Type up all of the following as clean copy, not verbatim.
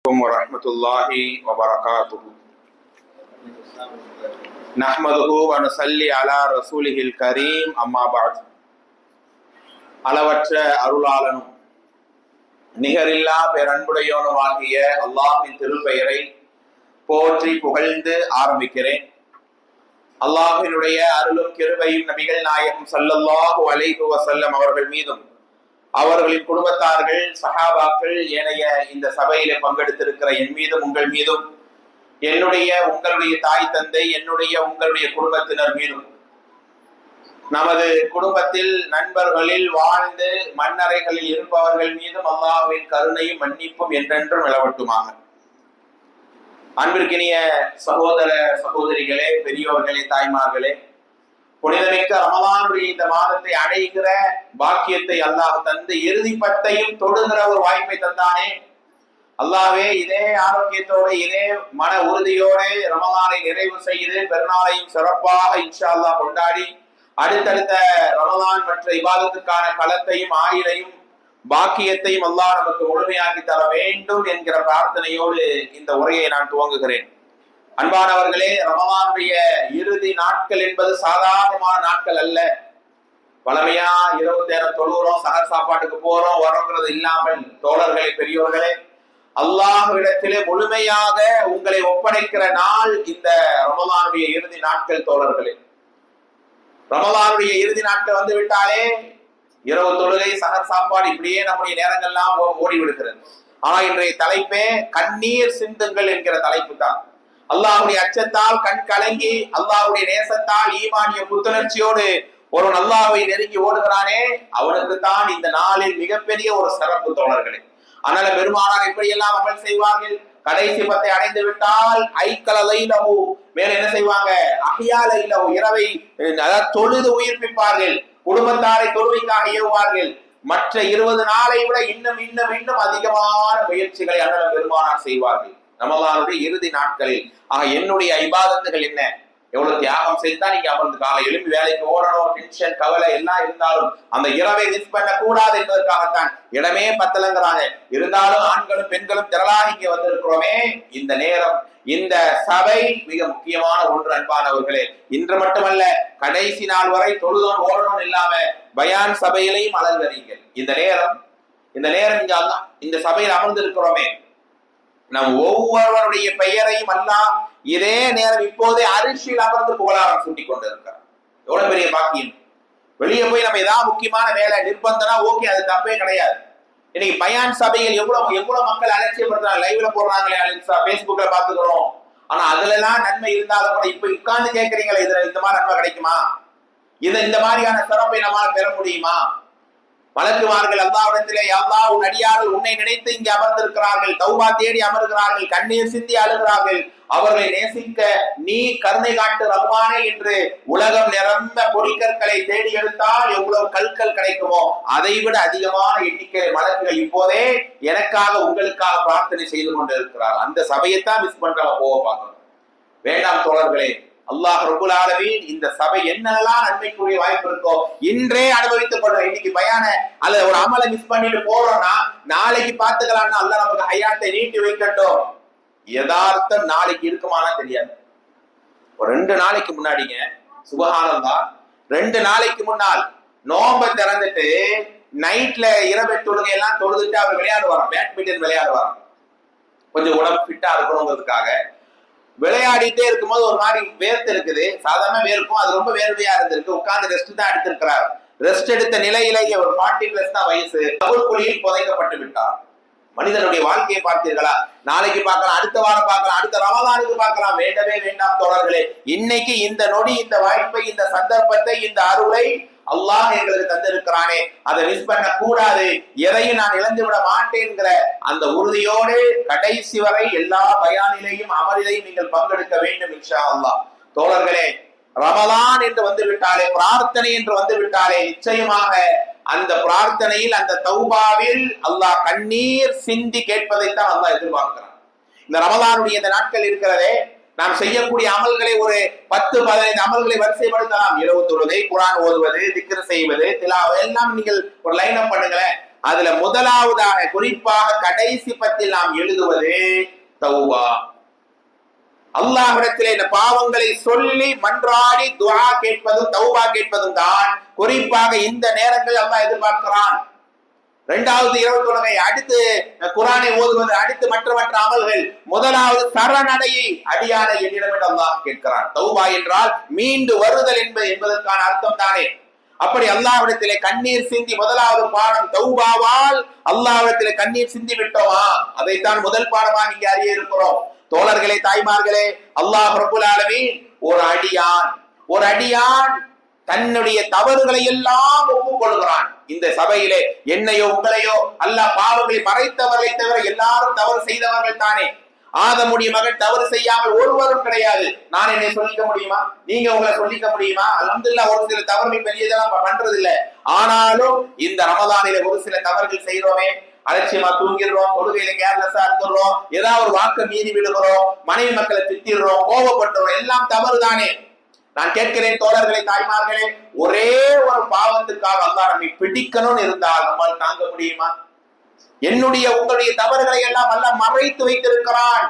ورحمة الله وبركاته نحمده ونصلي على رسوله الكريم أما بعد அளவற்ற அருளாளனும் நிகரில்லா பேரன்புடையோனுமாகிய அல்லாஹ்வின் திருப்பெயரை போற்றி புகழ்ந்து ஆரம்பிக்கிறேன். அல்லாஹ்வினுடைய அருளும் கிருபையும் நபிகள் நாயகம் ஸல்லல்லாஹு அலைஹி வஸல்லம் அவர்கள் மீதும் அவர்களின் குடும்பத்தார்கள் சஹாபாக்கள் ஏனைய இந்த சபையிலே பங்கெடுத்திருக்கிற என் மீதும் உங்கள் மீதும் என்னுடைய உங்களுடைய தாய் தந்தை என்னுடைய உங்களுடைய குடும்பத்தினர் மீதும் நமது குடும்பத்தில் நண்பர்களில் வாழ்ந்து மண்ணறைகளில் இருப்பவர்கள் மீதும் அல்லாஹ்வின் கருணையும் மன்னிப்பும் என்றென்றும் நிலவட்டுமாக. அன்பிற்கினிய சகோதர சகோதரிகளே, பெரியோர்களே, தாய்மார்களே, புனிதமிக்க ரமலானுடைய இந்த மாதத்தை அடைகிற பாக்கியத்தை அல்லாஹ் தந்து இறுதி பத்தையும் தொடுகிற ஒரு வாய்ப்பை தந்தானே. அல்லாஹ்வே, இதே ஆரோக்கியத்தோடு இதே மன உறுதியோடு ரமலானை நிறைவு செய்து பெருநாளையும் சிறப்பாக இன்ஷா அல்லாஹ் கொண்டாடி அடுத்தடுத்த ரமலான் மற்ற இபாதத்துக்கான களத்தையும் ஆயுளையும் பாக்கியத்தையும் அல்லாஹ் நமக்கு முழுமையாக்கி தர வேண்டும் என்கிற பிரார்த்தனையோடு இந்த உரையை நான் துவங்குகிறேன். அன்பானவர்களே, ரமலானுடைய இறுதி நாட்கள் என்பது சாதாரணமான நாட்கள் அல்ல. பழமையா இரவு நேரம் தொழுகிறோம், சகர் சாப்பாட்டுக்கு போறோம் வரோங்கிறது இல்லாமல் தோழர்களே, பெரியோர்களே, அல்லாஹ்விடத்திலே முழுமையாக உங்களை ஒப்படைக்கிற நாள் இந்த ரமலானுடைய இறுதி நாட்கள். தோழர்களே, ரமலானுடைய இறுதி நாட்கள் வந்து விட்டாலே இரவு தொழுகை, சகர் சாப்பாடு, இப்படியே நம்முடைய நேரங்கள்லாம் ஓடி விடுகிறது. ஆனா இன்றைய தலைப்பே கண்ணீர் சிந்துங்கள் என்கிற தலைப்பு தான். அல்லாஹ்வுடைய அச்சத்தால் கண் கலங்கி அல்லாஹ்வுடைய நேசத்தால் ஈமானிய புத்துணர்ச்சியோடு ஒருவன் அல்லாஹ்வை நெருங்கி ஓடுகிறானே, அவனுக்கு தான் இந்த நாளில் மிகப்பெரிய ஒரு சிறப்பு. தோழர்களே, அதனால பெருமானார் எப்படியெல்லாம் அமல் செய்வார்கள்? கடைசி பத்தை அடைந்து விட்டால் ஐக்கலைலஹு, மேல என்ன செய்வாங்க? அஹ்யாலைலஹு, இரவை தொழுது உயிர்ப்பிப்பார்கள். குடும்பத்தாரை தொழுகைக்காக ஏவுவார்கள். மற்ற 20 நாளை விட இன்னும் இன்னும் இன்னும் அதிகமான முயற்சிகளை அண்ணன் பெருமானார் செய்வார்கள் ரமலானுடைய இறுதி நாட்களில். ஆக என்னுடைய இபாதத்துகள் என்ன? எவ்வளவு தியாகம் செய்தா நீங்க அமர்ந்து காலை எழும்பி வேலைக்கு ஓடணும், டென்ஷன் கவலை எல்லாம் இருந்தாலும் அந்த இரவை மிஸ் பண்ண கூடாது என்பதற்காகத்தான். இடமே பத்தலங்கிறாங்க, இருந்தாலும் ஆண்களும் பெண்களும் திரளாக இங்கே வந்திருக்கிறோமே. இந்த நேரம், இந்த சபை மிக முக்கியமான ஒன்று. அன்பானவர்களே, இன்று மட்டுமல்ல, கடைசி நாள் வரை தொழுதோன் ஓடணும் இல்லாம பயான் சபையிலையும் அலங்கரிங்கள். இந்த நேரம் இங்க அல்லாஹ் இந்த சபையில் அமர்ந்திருக்கிறோமே, நம் ஒவ்வொருவருடைய பெயரையும் அல்லாஹ் இதே நேரம் இப்போதே அரிசியில் அமர்ந்து புகழாரம் சூட்டிக் கொண்டிருக்கிறார். எவ்வளவு பெரிய பாக்கியம்! வெளியே போய் நம்ம ஏதாவது முக்கியமான வேலை நிர்பந்தனா ஓகே, அது தப்பே கிடையாது. இன்னைக்கு பயான் சபையில் எவ்வளவு மக்கள் அலட்சியப்படுறாங்க. லைவ்ல போடுறாங்களே, பேஸ்புக்ல பாத்துக்கிறோம். ஆனா அதுல எல்லாம் நன்மை இருந்தாலும் கூட இப்ப உட்கார்ந்து கேட்கறீங்களா, இதுல இந்த மாதிரி நன்மை கிடைக்குமா? இந்த மாதிரியான சிறப்பை நம்மால் பெற முடியுமா? மலக்குமார்கள் அல்லாஹ்விடத்திலே, அல்லாஹ் உன் அடியார்கள் உன்னை நினைத்து இங்கே அமர்ந்திருக்கிறார்கள், தௌபா தேடி அமர்கிறார்கள், கண்ணீர் சிந்தி அழுகிறார்கள், அவர்களை நேசிக்க நீ கருணை காட்டு ரஹ்மானே என்று உலகம் நிரம்ப பொறிக்கற்களை தேடி எடுத்தால் எவ்வளவு கற்கள் கிடைக்குமோ அதை விட அதிகமான எண்ணிக்கை மலக்குகள் இப்போதே எனக்காக உங்களுக்காக பிரார்த்தனை செய்து கொண்டு இருக்கிறார். அந்த சபையைத்தான் மிஸ் பண்றவ போக பார்க்கணும். வேண்டாம் தோழர்களே, அல்லாஹ் ரப்புல் ஆலமீன் இந்த சபை என்னெல்லாம் நன்மைக்குரிய வாய்ப்பு இருக்கோ இன்றே அனுபவித்துக் கொள்றோம். இன்னைக்கு பயான அல்ல ஒரு அமலை மிஸ் பண்ணிட்டு போறோம்னா நாளைக்கு பார்த்துக்கலாம்னா அல்லாஹ் நமக்கு ஹயாத்தை நீட்டி வைக்கட்டும். யதார்த்தம் நாளைக்கு இருக்குமானா தெரியாது. ஒரு 2 நாளைக்கு முன்னாடிங்க, சுபஹானல்லாஹ், 2 நாளைக்கு முன்னால் நோம்ப திறந்துட்டு நைட்ல இரவு தொழுகை எல்லாம் தொழுதுட்டு அவர் விளையாடுவாராம், பேட்மிண்டன் விளையாடுவாராம். கொஞ்சம் உடம்பு ஃபிட்டா இருக்கணுங்கிறதுக்காக விளையாடிட்டே இருக்கும்போது ஒரு மாதிரி வேர்த்து இருக்குது. சாதாரண வேர்க்கும், அது ரொம்ப வேர்வையா இருந்திருக்கு. உட்கார்ந்து ரெஸ்ட் தான் எடுத்திருக்கிறார். ரெஸ்ட் எடுத்த நிலையிலேயே ஒரு 40+ தான் வயசு, குழியில் புதைக்கப்பட்டு விட்டார். மனிதனுடைய வாழ்க்கையை பார்த்தீர்களா? நாளைக்கு பார்க்கலாம், அடுத்த வாரம் பார்க்கலாம், அடுத்த ரமலானுக்கு பார்க்கலாம். வேண்டவே வேண்டாம் தோழர்களே. இன்னைக்கு இந்த நொடி, இந்த வாய்ப்பை, இந்த சந்தர்ப்பத்தை, இந்த அருளை அல்லாஹ் எங்களுக்கு தந்திருக்கிறானே, அதை மிஸ் பண்ண கூடாது. எதையும் நான் இழந்து விட மாட்டேன்கிற அந்த உறுதியோடு கடைசி வரை எல்லா பயானிலையும் அமலிலையும் நீங்கள் பங்கெடுக்க வேண்டும் இன்ஷா அல்லாஹ். தோழர்களே, ரமலான் என்று வந்து விட்டாலே, பிரார்த்தனை என்று வந்து விட்டாலே, நிச்சயமாக அந்த பிரார்த்தனையில், அந்த தௌபாவில் அல்லாஹ் கண்ணீர் சிந்தி கேட்பதைத்தான் அல்லாஹ் எதிர்பார்க்கிறான். இந்த ரமலானுடைய இந்த நாட்கள் இருக்கிறதே, நாம் செய்யக்கூடிய அமல்களை ஒரு 10-15 அமல்களை வரிசைப்படுத்தலாம். இரவு தொழுகை, குர்ஆன் ஓதுவது, திக்ர் செய்வது, திலாவத் எல்லாம் நீங்கள் ஒரு லைன் அப் பண்ணுங்களேன். அதுல முதலாவதாக குறிப்பாக கடைசி பத்தில் நாம் எழுதுவது தௌபா. அல்லாஹ்விடத்திலே இந்த பாவங்களை சொல்லி மன்றாடி துஆ கேட்பதும் தௌபா கேட்பதும் தான் குறிப்பாக இந்த நேரங்களில் அல்லாஹ் எதிர்பார்க்கிறான். இரண்டாவது இரவு தொழுகை, அடுத்து குர்ஆனை ஓதுவது, அடுத்து மற்ற அமல்கள். முதலாவது சரணடையை அடியானை என்னிடம் அல்லாஹ் கேட்கிறான். தௌபா என்றால் மீண்டு வருதல் என்பதற்கான அர்த்தம் தானே. அப்படி அல்லாஹ்விடத்திலே கண்ணீர் சிந்தி முதலாவது பாடம் தௌபாவால் அல்லாஹ்விடத்திலே கண்ணீர் சிந்தி விட்டோமா, அதைத்தான் முதல் பாடமாக இங்கே அறிய இருக்கிறோம். தோழர்களே, தாய்மார்களே, அல்லாஹ் ரப்பல் ஆலமீன் ஒரு அடியான் தன்னுடைய தவறுகளை எல்லாம் ஒப்புக்கொள்கிறான். இந்த சபையிலே என்னையோ உங்களையோ அல்லாஹ் பாவங்களை மறைத்தவர்களை தவிர எல்லாரும் தவறு செய்தவர்கள் தானே. ஆதமுடைய மகன் தவறு செய்யாமல் ஒருவரும் கிடையாது. நான் என்னை சொல்லிக்க முடியுமா? நீங்க உங்களை சொல்லிக்க முடியுமா? அல்ஹம்துலில்லாஹ் ஒரு சில தவறுகள் பெரியதெல்லாம் பண்றது இல்ல. ஆனாலும் இந்த ரமதானில ஒரு சில தவறுகள் செய்யறோமே, அலட்சியமா தூங்கிடுறோம், தொழுகையில கேர்லெஸ்ஸா இருந்துடுறோம், ஏதாவது ஒரு வாக்க மீறி விடுகிறோம், மனைவி மக்களை திட்டிடுறோம், கோபப்படுறோம், எல்லாம் தவறு தானே. நான் கேட்கிறேன் தோழர்களே, தாய்மார்களே, ஒரே ஒரு பாவத்துக்காக அல்லாஹ் நம்மை பிடிக்கணும்னு இருந்தால் நம்மால் தாங்க முடியுமா? என்னுடைய உங்களுடைய தவறுகளை எல்லாம் அல்லாஹ் மறைத்து வைத்திருக்கிறான்.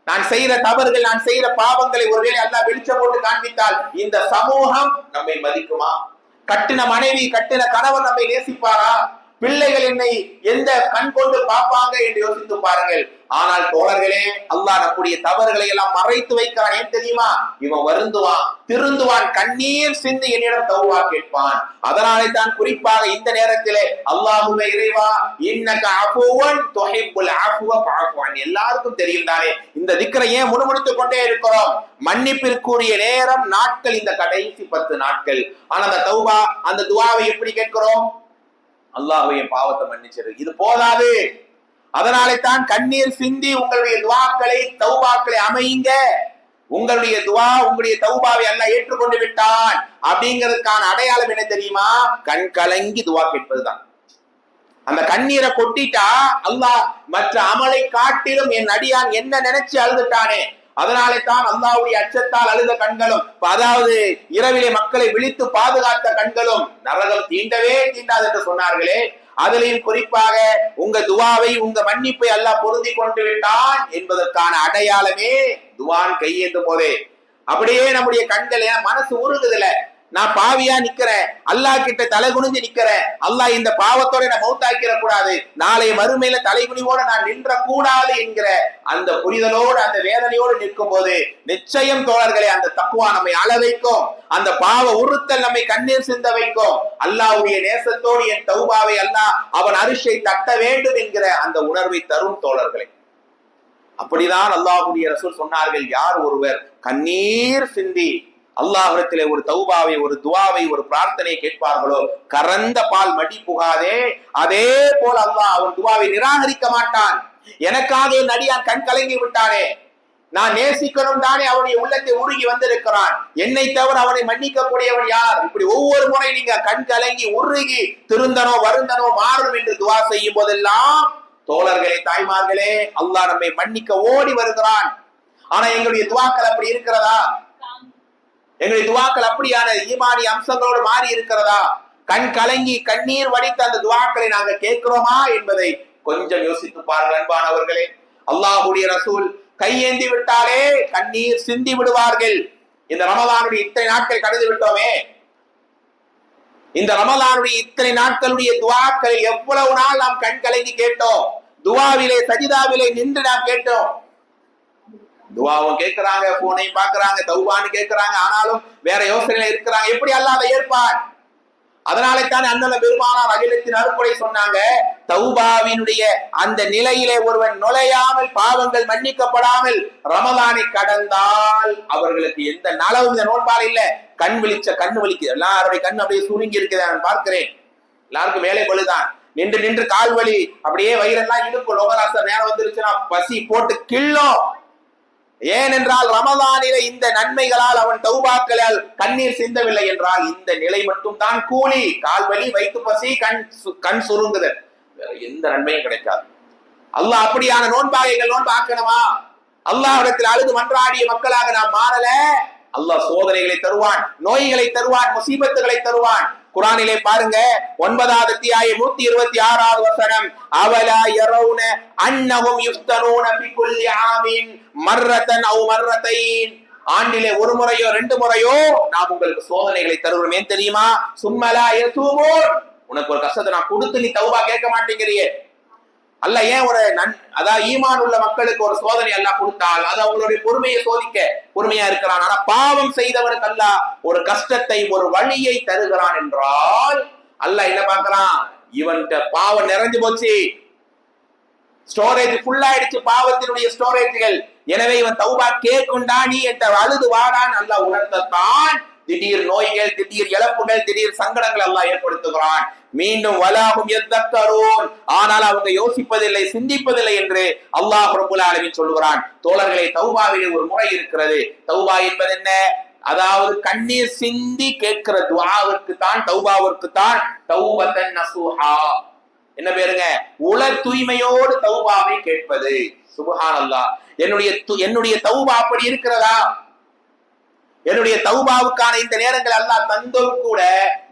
நான் செய்யற தவறுகள், நான் செய்யற பாவங்களை ஒருவேளை அல்லாஹ் வெளிச்சம் போட்டு காண்பித்தால் இந்த சமூகம் நம்மை மதிக்குமா? கட்டின மனைவி, கட்டின கணவன் நம்மை நேசிப்பாரா? பிள்ளைகள் என்னை எந்த கண் கொண்டு பார்ப்பாங்க என்று யோசித்து பாருங்கள். ஆனால் தோழர்களே, அல்லாஹ் நம்முடைய தவறுகளை எல்லாம் மறைத்து வைக்கிறான். ஏன் தெரியுமா? இவன் வருந்துவான், திருந்துவான், கண்ணீர் சிந்தி என்னிடம் தௌபா கேட்பான். அதனாலே தான் குறிப்பாக இந்த நேரத்திலே அல்லாஹ்வே இறைவா இன்னக அஃபுவன் துஹிப்புல் அஃப்வ ஃபஅஃபு அன், எல்லாருக்கும் தெரியும் தானே இந்த திக்ரை ஏன் முணுமுணுத்துக் கொண்டே இருக்கிறோம்? மன்னிப்பிற்குரிய நேரம் நாட்கள் இந்த கடைசி 10 நாட்கள். ஆனா அந்த தௌபா, அந்த துஆவை எப்படி கேட்கிறோம்? அல்லாஹ்வே பாவத்தை மன்னிச்சிரு, இது போதாது. அதனாலே தான் கண்ணீர் சிந்தி உங்களுடைய துஆக்களை, தௌபாக்களை அமையுங்க. உங்களுடைய துஆ, உங்களுடைய தௌபாவை அல்லாஹ் ஏற்றுக்கொண்டு விட்டான் அப்படிங்கிறதுக்கான அடையாளம் என்ன தெரியுமா? கண் கலங்கி துஆ கேட்பதுதான். அந்த கண்ணீரை கொட்டிட்டா அல்லாஹ் மற்ற அமலை காட்டிலும் என் அடியான் என்ன நினைச்சு அழுதுட்டானே, அதனாலே தான் அல்லாஹ்வுடைய அச்சத்தால் அழுத கண்களும், அதாவது இரவிலே மக்களை விழித்து பாதுகாத்த கண்களும் நரகம் தீண்டவே தீண்டாது என்று சொன்னார்களே, அதிலையும் குறிப்பாக உங்க துவாவை, உங்க மன்னிப்பை அல்லாஹ் பொருந்தி கொண்டு விட்டான் என்பதற்கான அடையாளமே துவான் கையேந்தும் போதே அப்படியே நம்முடைய கண்கள், மனசு உருகுதுல, நான் பாவியா நிக்கிறேன், அல்லாஹ் கிட்ட தலை குனிஞ்சு நிக்கிறேன், அல்லாஹ் இந்த பாவத்தோட நான் மௌத்தாக்கிற கூடாது, நாளைய மறுமையில தலைகுனிவோட நான் நின்ற கூடாது என்கிற அந்த புரிதலோடு, அந்த வேதனையோடு நிற்கும் போது நிச்சயம் தோழர்களே அந்த தக்வா நம்மை அழ வைக்கும். அந்த பாவ உறுத்தல் நம்மை கண்ணீர் சிந்த வைக்கும். அல்லாஹ்வுடைய நேசத்தோடு என் தௌபாவை அல்லாஹ் அவன் அரிஷை தட்ட வேண்டும் என்கிற அந்த உணர்வை தரும் தோழர்களே. அப்படிதான் அல்லாஹ்வுடைய ரசூல் சொன்னார்கள், யார் ஒருவர் கண்ணீர் சிந்தி அல்லாஹ்விடத்திலே ஒரு தௌபாவை, ஒரு துஆவை, ஒரு பிரார்த்தனையை கேட்பார்களோ, கறந்த பால் மடி புகாதே, அதே போல் அல்லாஹ் அவன் துஆவை நிராகரிக்க மாட்டான். எனக்காக என் அடியான் கண் கலங்கி விட்டானே, நான் நேசிக்கணும் தானே அவனுடைய உள்ளத்தை உருகி வந்திருக்கிறான், என்னை தவிர அவனை மன்னிக்க கூடியவன் யார்? இப்படி ஒவ்வொரு முறை நீங்க கண் கலங்கி உருகி திருந்தனோ வருந்தனோ மாறும் என்று துஆ செய்யும் போதெல்லாம் தோழர்களே, தாய்மார்களே, அல்லாஹ் நம்மை மன்னிக்க ஓடி வருகிறான். ஆனா எங்களுடைய துஆக்கள் அப்படி இருக்கிறதா? எங்களுடைய துஆக்கள் அப்படியான ஈமானி அம்சங்களோடு மாறி இருக்கிறதா? கண் கலங்கி கண்ணீர் வடித்த அந்த துஆக்களை நாங்க கேட்கிறோமா என்பதை கொஞ்சம் யோசித்து பாருங்கள் அன்பானவர்களே. அல்லாஹ்வுடைய ரசூல் கையேந்தி விட்டாலே கண்ணீர் சிந்தி விடுவார்கள். இந்த ரமலானுடைய இத்தனை நாட்கள் கடந்து விட்டோமே, இந்த ரமலானுடைய இத்தனை நாட்களுடைய துஆக்களை எவ்வளவு நாள் நாம் கண் கலங்கி கேட்டோம். துஆவிலே, சஜிதாவிலே நின்று நாம் கேட்டோம். துஆவும் கேட்கிறாங்க, போனையும் பாக்குறாங்க, தௌபான்னு கேட்கிறாங்க, ஆனாலும் வேற யோசனையில இருக்கிறாங்க. எப்படி அல்லாஹ் அதை ஏற்பான்? அதனாலே தான் அண்ணல பெருமானார் அகிலத்தின் அருள்படை சொன்னாங்க, தௌபாவினுடைய அந்த நிலையிலே ஒருவன் நுழையாமல், பாவங்கள் மன்னிக்கப்படாமல் ரமலானை கடந்தால் அவர்களுக்கு எந்த நலவும் இந்த நோன்பால் இல்ல. கண் வலிக்குது, எல்லாருடைய கண் அப்படியே சுருங்கி இருக்குது. நான் பார்க்கிறேன், எல்லாருக்கும் வேலை பழுதான், நின்று நின்று கால் வலி, அப்படியே வயிறெல்லாம் இழுக்கும். லோகராசர் நேரம் வந்துருச்சுன்னா பசி போட்டு கிள்ளும். ஏனென்றால் ரமலானிலே இந்த நன்மைகளால் அவன் தௌபாக்களால் கண்ணீர் சிந்தவில்லை என்றால் இந்த நிலை மட்டும் தான் கூலி. கால்வலி, வயிற்று பசி, கண் சுருங்குதல், வேற எந்த நன்மையும் கிடைக்காது. அல்லாஹ் அப்படியான நோன்பாகைகள் நோன்பாக்கணுமா? அல்லாஹ்விடத்தில் அழுது மன்றாடிய மக்களாக நாம் மாறல, அல்லாஹ் சோதனைகளை தருவான், நோய்களை தருவான், முசீபத்துகளை தருவான். குர்ஆனிலே பாருங்க 9வது அத்தியாயம் 126வது வசனம், அவலா யரவுன அன்னஹும் யுஃப்தனூன ஃபி குல்லி ஆமின் மர்ரதன் அவ் மர்ரதைன், ஆண்டிலே ஒரு முறையோ ரெண்டு முறையோ நாம் உங்களுக்கு சோதனைகளை தருகிறோம். ஏன் தெரியுமா? சும்மலா யதூபூன், உனக்கு ஒரு கஷ்டத்தை நான் கொடுத்து நீ தௌபா கேட்க மாட்டேங்கிறியே. அல்லாஹ் ஏன் ஒரு அதாவது ஈமான் உள்ள மக்களுக்கு ஒரு சோதனை அல்லாஹ் கொடுத்தால் அது அவங்களுடைய பொறுமையை சோதிக்க பொறுமையா இருக்கிறான். ஆனா பாவம் செய்தவனுக்கு அல்லாஹ் ஒரு கஷ்டத்தை ஒரு வழியை தருகிறான் என்றால் அல்லாஹ் என்ன பார்க்கிறான்? இவன்கிட்ட பாவம் நிறைஞ்சு போச்சு, ஸ்டோரேஜ் ஃபுல் ஆயிடுச்சு, பாவத்தினுடைய ஸ்டோரேஜ்கள். எனவே இவன் தௌபா கேட்குண்டா நீ என்ற அழுது வாடான்னு அல்லாஹ் உணர்த்தத்தான் திடீர் நோய்கள், திடீர் இழப்புகள், திடீர் சங்கடங்கள் அல்லாஹ் ஏற்படுத்துகிறான். மீண்டும் வலாஹும் யதக்கரூன், ஆனால் அவங்க யோசிப்பதில்லை, சிந்திப்பதில்லை என்று அல்லாஹ் ரப்பல் ஆலமீன் சொல்கிறான். தோழர்களே, தௌபாவிலே ஒரு முறை இருக்கிறது. தௌபா என்பது என்ன? அதாவது கண்ணீர் சிந்தி கேட்கிற துஆவுக்கு தான், தௌபாவிற்கு தான் தௌபத்தன் நசூஹா என்ன பேருங்க? உள தூய்மையோடு தௌபாவை கேட்பது. சுப்ஹானல்லாஹ். என்னுடைய தௌபா அப்படி இருக்கிறதா? என்னுடைய தௌபாவுக்கான இந்த நேரங்கள் அல்லாஹ் தந்தோம் கூட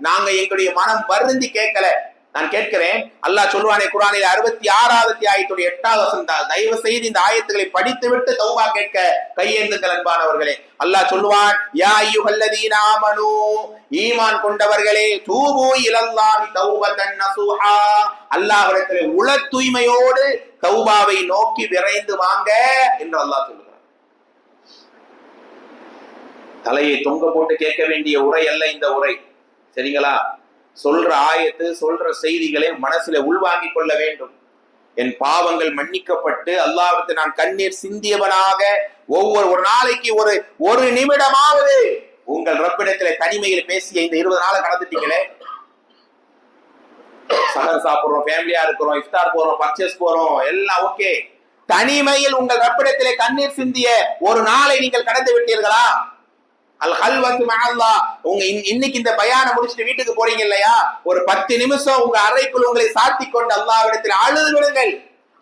நாங்க எங்களுடைய மனம் வருந்தி கேட்கல. நான் கேட்கிறேன், அல்லாஹ் சொல்வானே குர்ஆனில் 66வது அத்தியாயத்துடைய 8வது வசனம், தயவு செய்து இந்த ஆயத்துக்களை படித்து விட்டு தௌபா கேட்க கையேந்துங்கள் அன்பானவர்களே. அல்லாஹ் சொல்வான், யா அய்யுஹல்லதீன ஆமனூ, ஈமான் கொண்டவர்களே, தூபு இலல்லாஹி தௌபத்தன் நசூஹா, அல்லாஹ்விடத்திலே உள தூய்மையோடு தௌபாவை நோக்கி விரைந்து வாங்க என்று அல்லாஹ் சொல்லுகிறார். தலையை தொங்க போட்டு கேட்க வேண்டிய உரை அல்ல இந்த உரை, சரிங்களா? சொல்ற ஆயத்து, சொல்ற செய்திகளை மனசுல உள்வாங்கிக் கொள்ள வேண்டும். என் பாவங்கள் மன்னிக்கப்பட்டு அல்லாஹ்விற்கு நான் கண்ணீர் சிந்தியவனாக ஒரு நாளைக்கு ஒரு நிமிடமாவது உங்கள் ரப்பிடத்திலே தனிமையில் பேசிய இந்த 20 நாளை கடந்துட்டீங்களே. சஹர் சாப்பிடுறோம், ஃபேமிலியா இருக்கிறோம், இஃப்தார் போறோம், பர்ச்சேஸ் போறோம், எல்லாம் ஓகே. தனிமையில் உங்கள் ரப்பிடத்திலே கண்ணீர் சிந்திய ஒரு நாளை நீங்கள் கடந்து விட்டீர்களா? அல் ஹல்வத்து மஅல்லாஹ். உங்க இன்னைக்கு இந்த பயானம் முடிச்சுட்டு வீட்டுக்கு போறீங்க இல்லையா, ஒரு 10 நிமிஷம் உங்க அறைக்குள் உங்களை சாத்தி கொண்டு அல்லாஹ்விடத்தில் அழுது விடுங்கள்.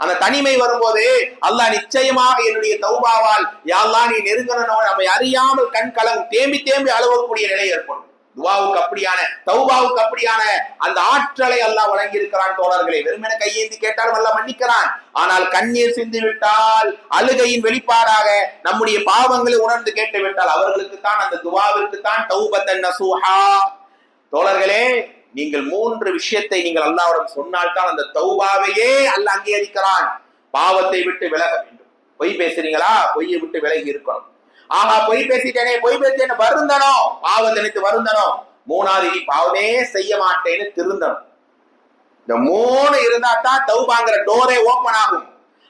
அந்த தனிமை வரும்போது அல்லாஹ் நிச்சயமாக என்னுடைய தௌபாவால் யா அல்லாஹ் நீ நெருங்கணும், நம்மை அறியாமல் கண் கலங்கும் தேம்பி தேம்பி அழுவக்கூடிய நிலை ஏற்படும். துஆவுக்கு அப்படியான, தௌபாவுக்கு அப்படியான அந்த ஆற்றலை அல்லாஹ் வழங்கி இருக்கிறான். தோழர்களே, வெறுமனே கையேந்தி கேட்டாலும் அல்லாஹ் மன்னிக்கிறான். ஆனால் கண்ணீர் சிந்தி விட்டால், அழுகையின் வெளிப்பாடாக நம்முடைய பாவங்களை உணர்ந்து கேட்டு விட்டால் அவர்களுக்கு தான், அந்த துஆவிற்கு தான் தௌபத்தன் நசூஹா. தோழர்களே, நீங்கள் 3 விஷயத்தை நீங்கள் அல்லாஹ்விடம் சொன்னால் தான் அந்த தௌபாவையே அல்லாஹ் அங்கீகரிக்கிறான். பாவத்தை விட்டு விலக வேண்டும். பொய் பேசுறீங்களா? பொய்யை விட்டு விலகி இருக்கணும். ஆமா, பொய் பேசிட்டேனே, பொய் பேசிட்டேன்னு வருந்தணும், பாவம் நினைத்து வருந்தணும். 3வது, நீ பாவமே செய்ய மாட்டேன்னு திருந்தணும். இந்த 3 இருந்தா தான் தௌபாங்கிற டோரே ஓபன் ஆகும்.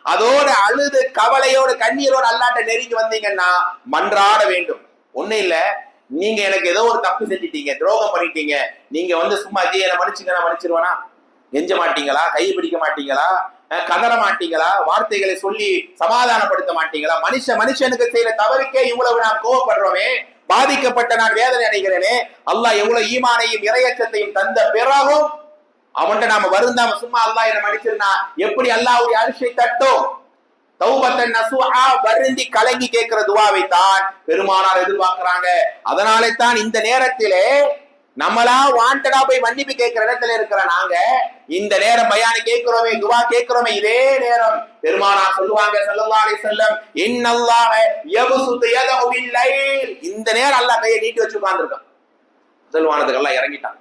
அதோட அழுது கவலையோடு கண்ணீரோடு அல்லாஹ்ட்ட நெருங்கி வந்தீங்கன்னா மன்றாட வேண்டும். ஒண்ணு இல்ல, நீங்க எனக்கு ஏதோ ஒரு தப்பு செஞ்சிட்டீங்க, துரோகம் பண்ணிட்டீங்க, நீங்க சும்மா என்ன மன்னிச்சுங்க, நான் மன்னிச்சிருவேனா? எஞ்ச மாட்டீங்களா? கை பிடிக்க மாட்டீங்களா? கதற மாட்டீங்களா? வார்த்தைகளை சொல்லி சமாதானப்படுத்த மாட்டீங்களா? மனுஷனுக்கு செய்யற தவறுக்கே இவ்வளவு நாம் கோவப்படுறோமே, பாதிக்கப்பட்ட நான் வேதனை அடைகிறேனே. அல்லாஹ் எவ்வளவு ஈமானையும் இறையச்சத்தையும் தந்த பிறகும் அவன்கிட்ட நாம வருந்தாம சும்மா அல்லாஹ் என்ன மன்னிச்சிருந்தா எப்படி அல்லாஹ்வுடைய அரிசை தட்டும்? தௌபத்தன் நசூஹா, வருந்தி கலங்கி கேட்கிற துஆவை தான் பெருமானார் எதிர்பார்க்கிறாங்க. அதனாலே தான் இந்த நேரத்திலே நம்மளா வாண்டடா போய் மன்னிப்பு கேட்கிற இடத்துல இருக்கிற நாங்க இந்த நேரம் பயானை கேட்கிறோமே, துஆ கேட்கிறோமே, இதே நேரம் பெருமானார் சொல்லுவாங்க ஸல்லல்லாஹு அலைஹி வஸல்லம், இன்னல்லாஹ யப்சுது யதஹு பில் லைல், இந்த நேரம் அல்லாஹ் கையை நீட்டி வச்சு உட்கார்ந்திருக்கான். சொல்வானதுக்கு எல்லாம் இறங்கிட்டான்.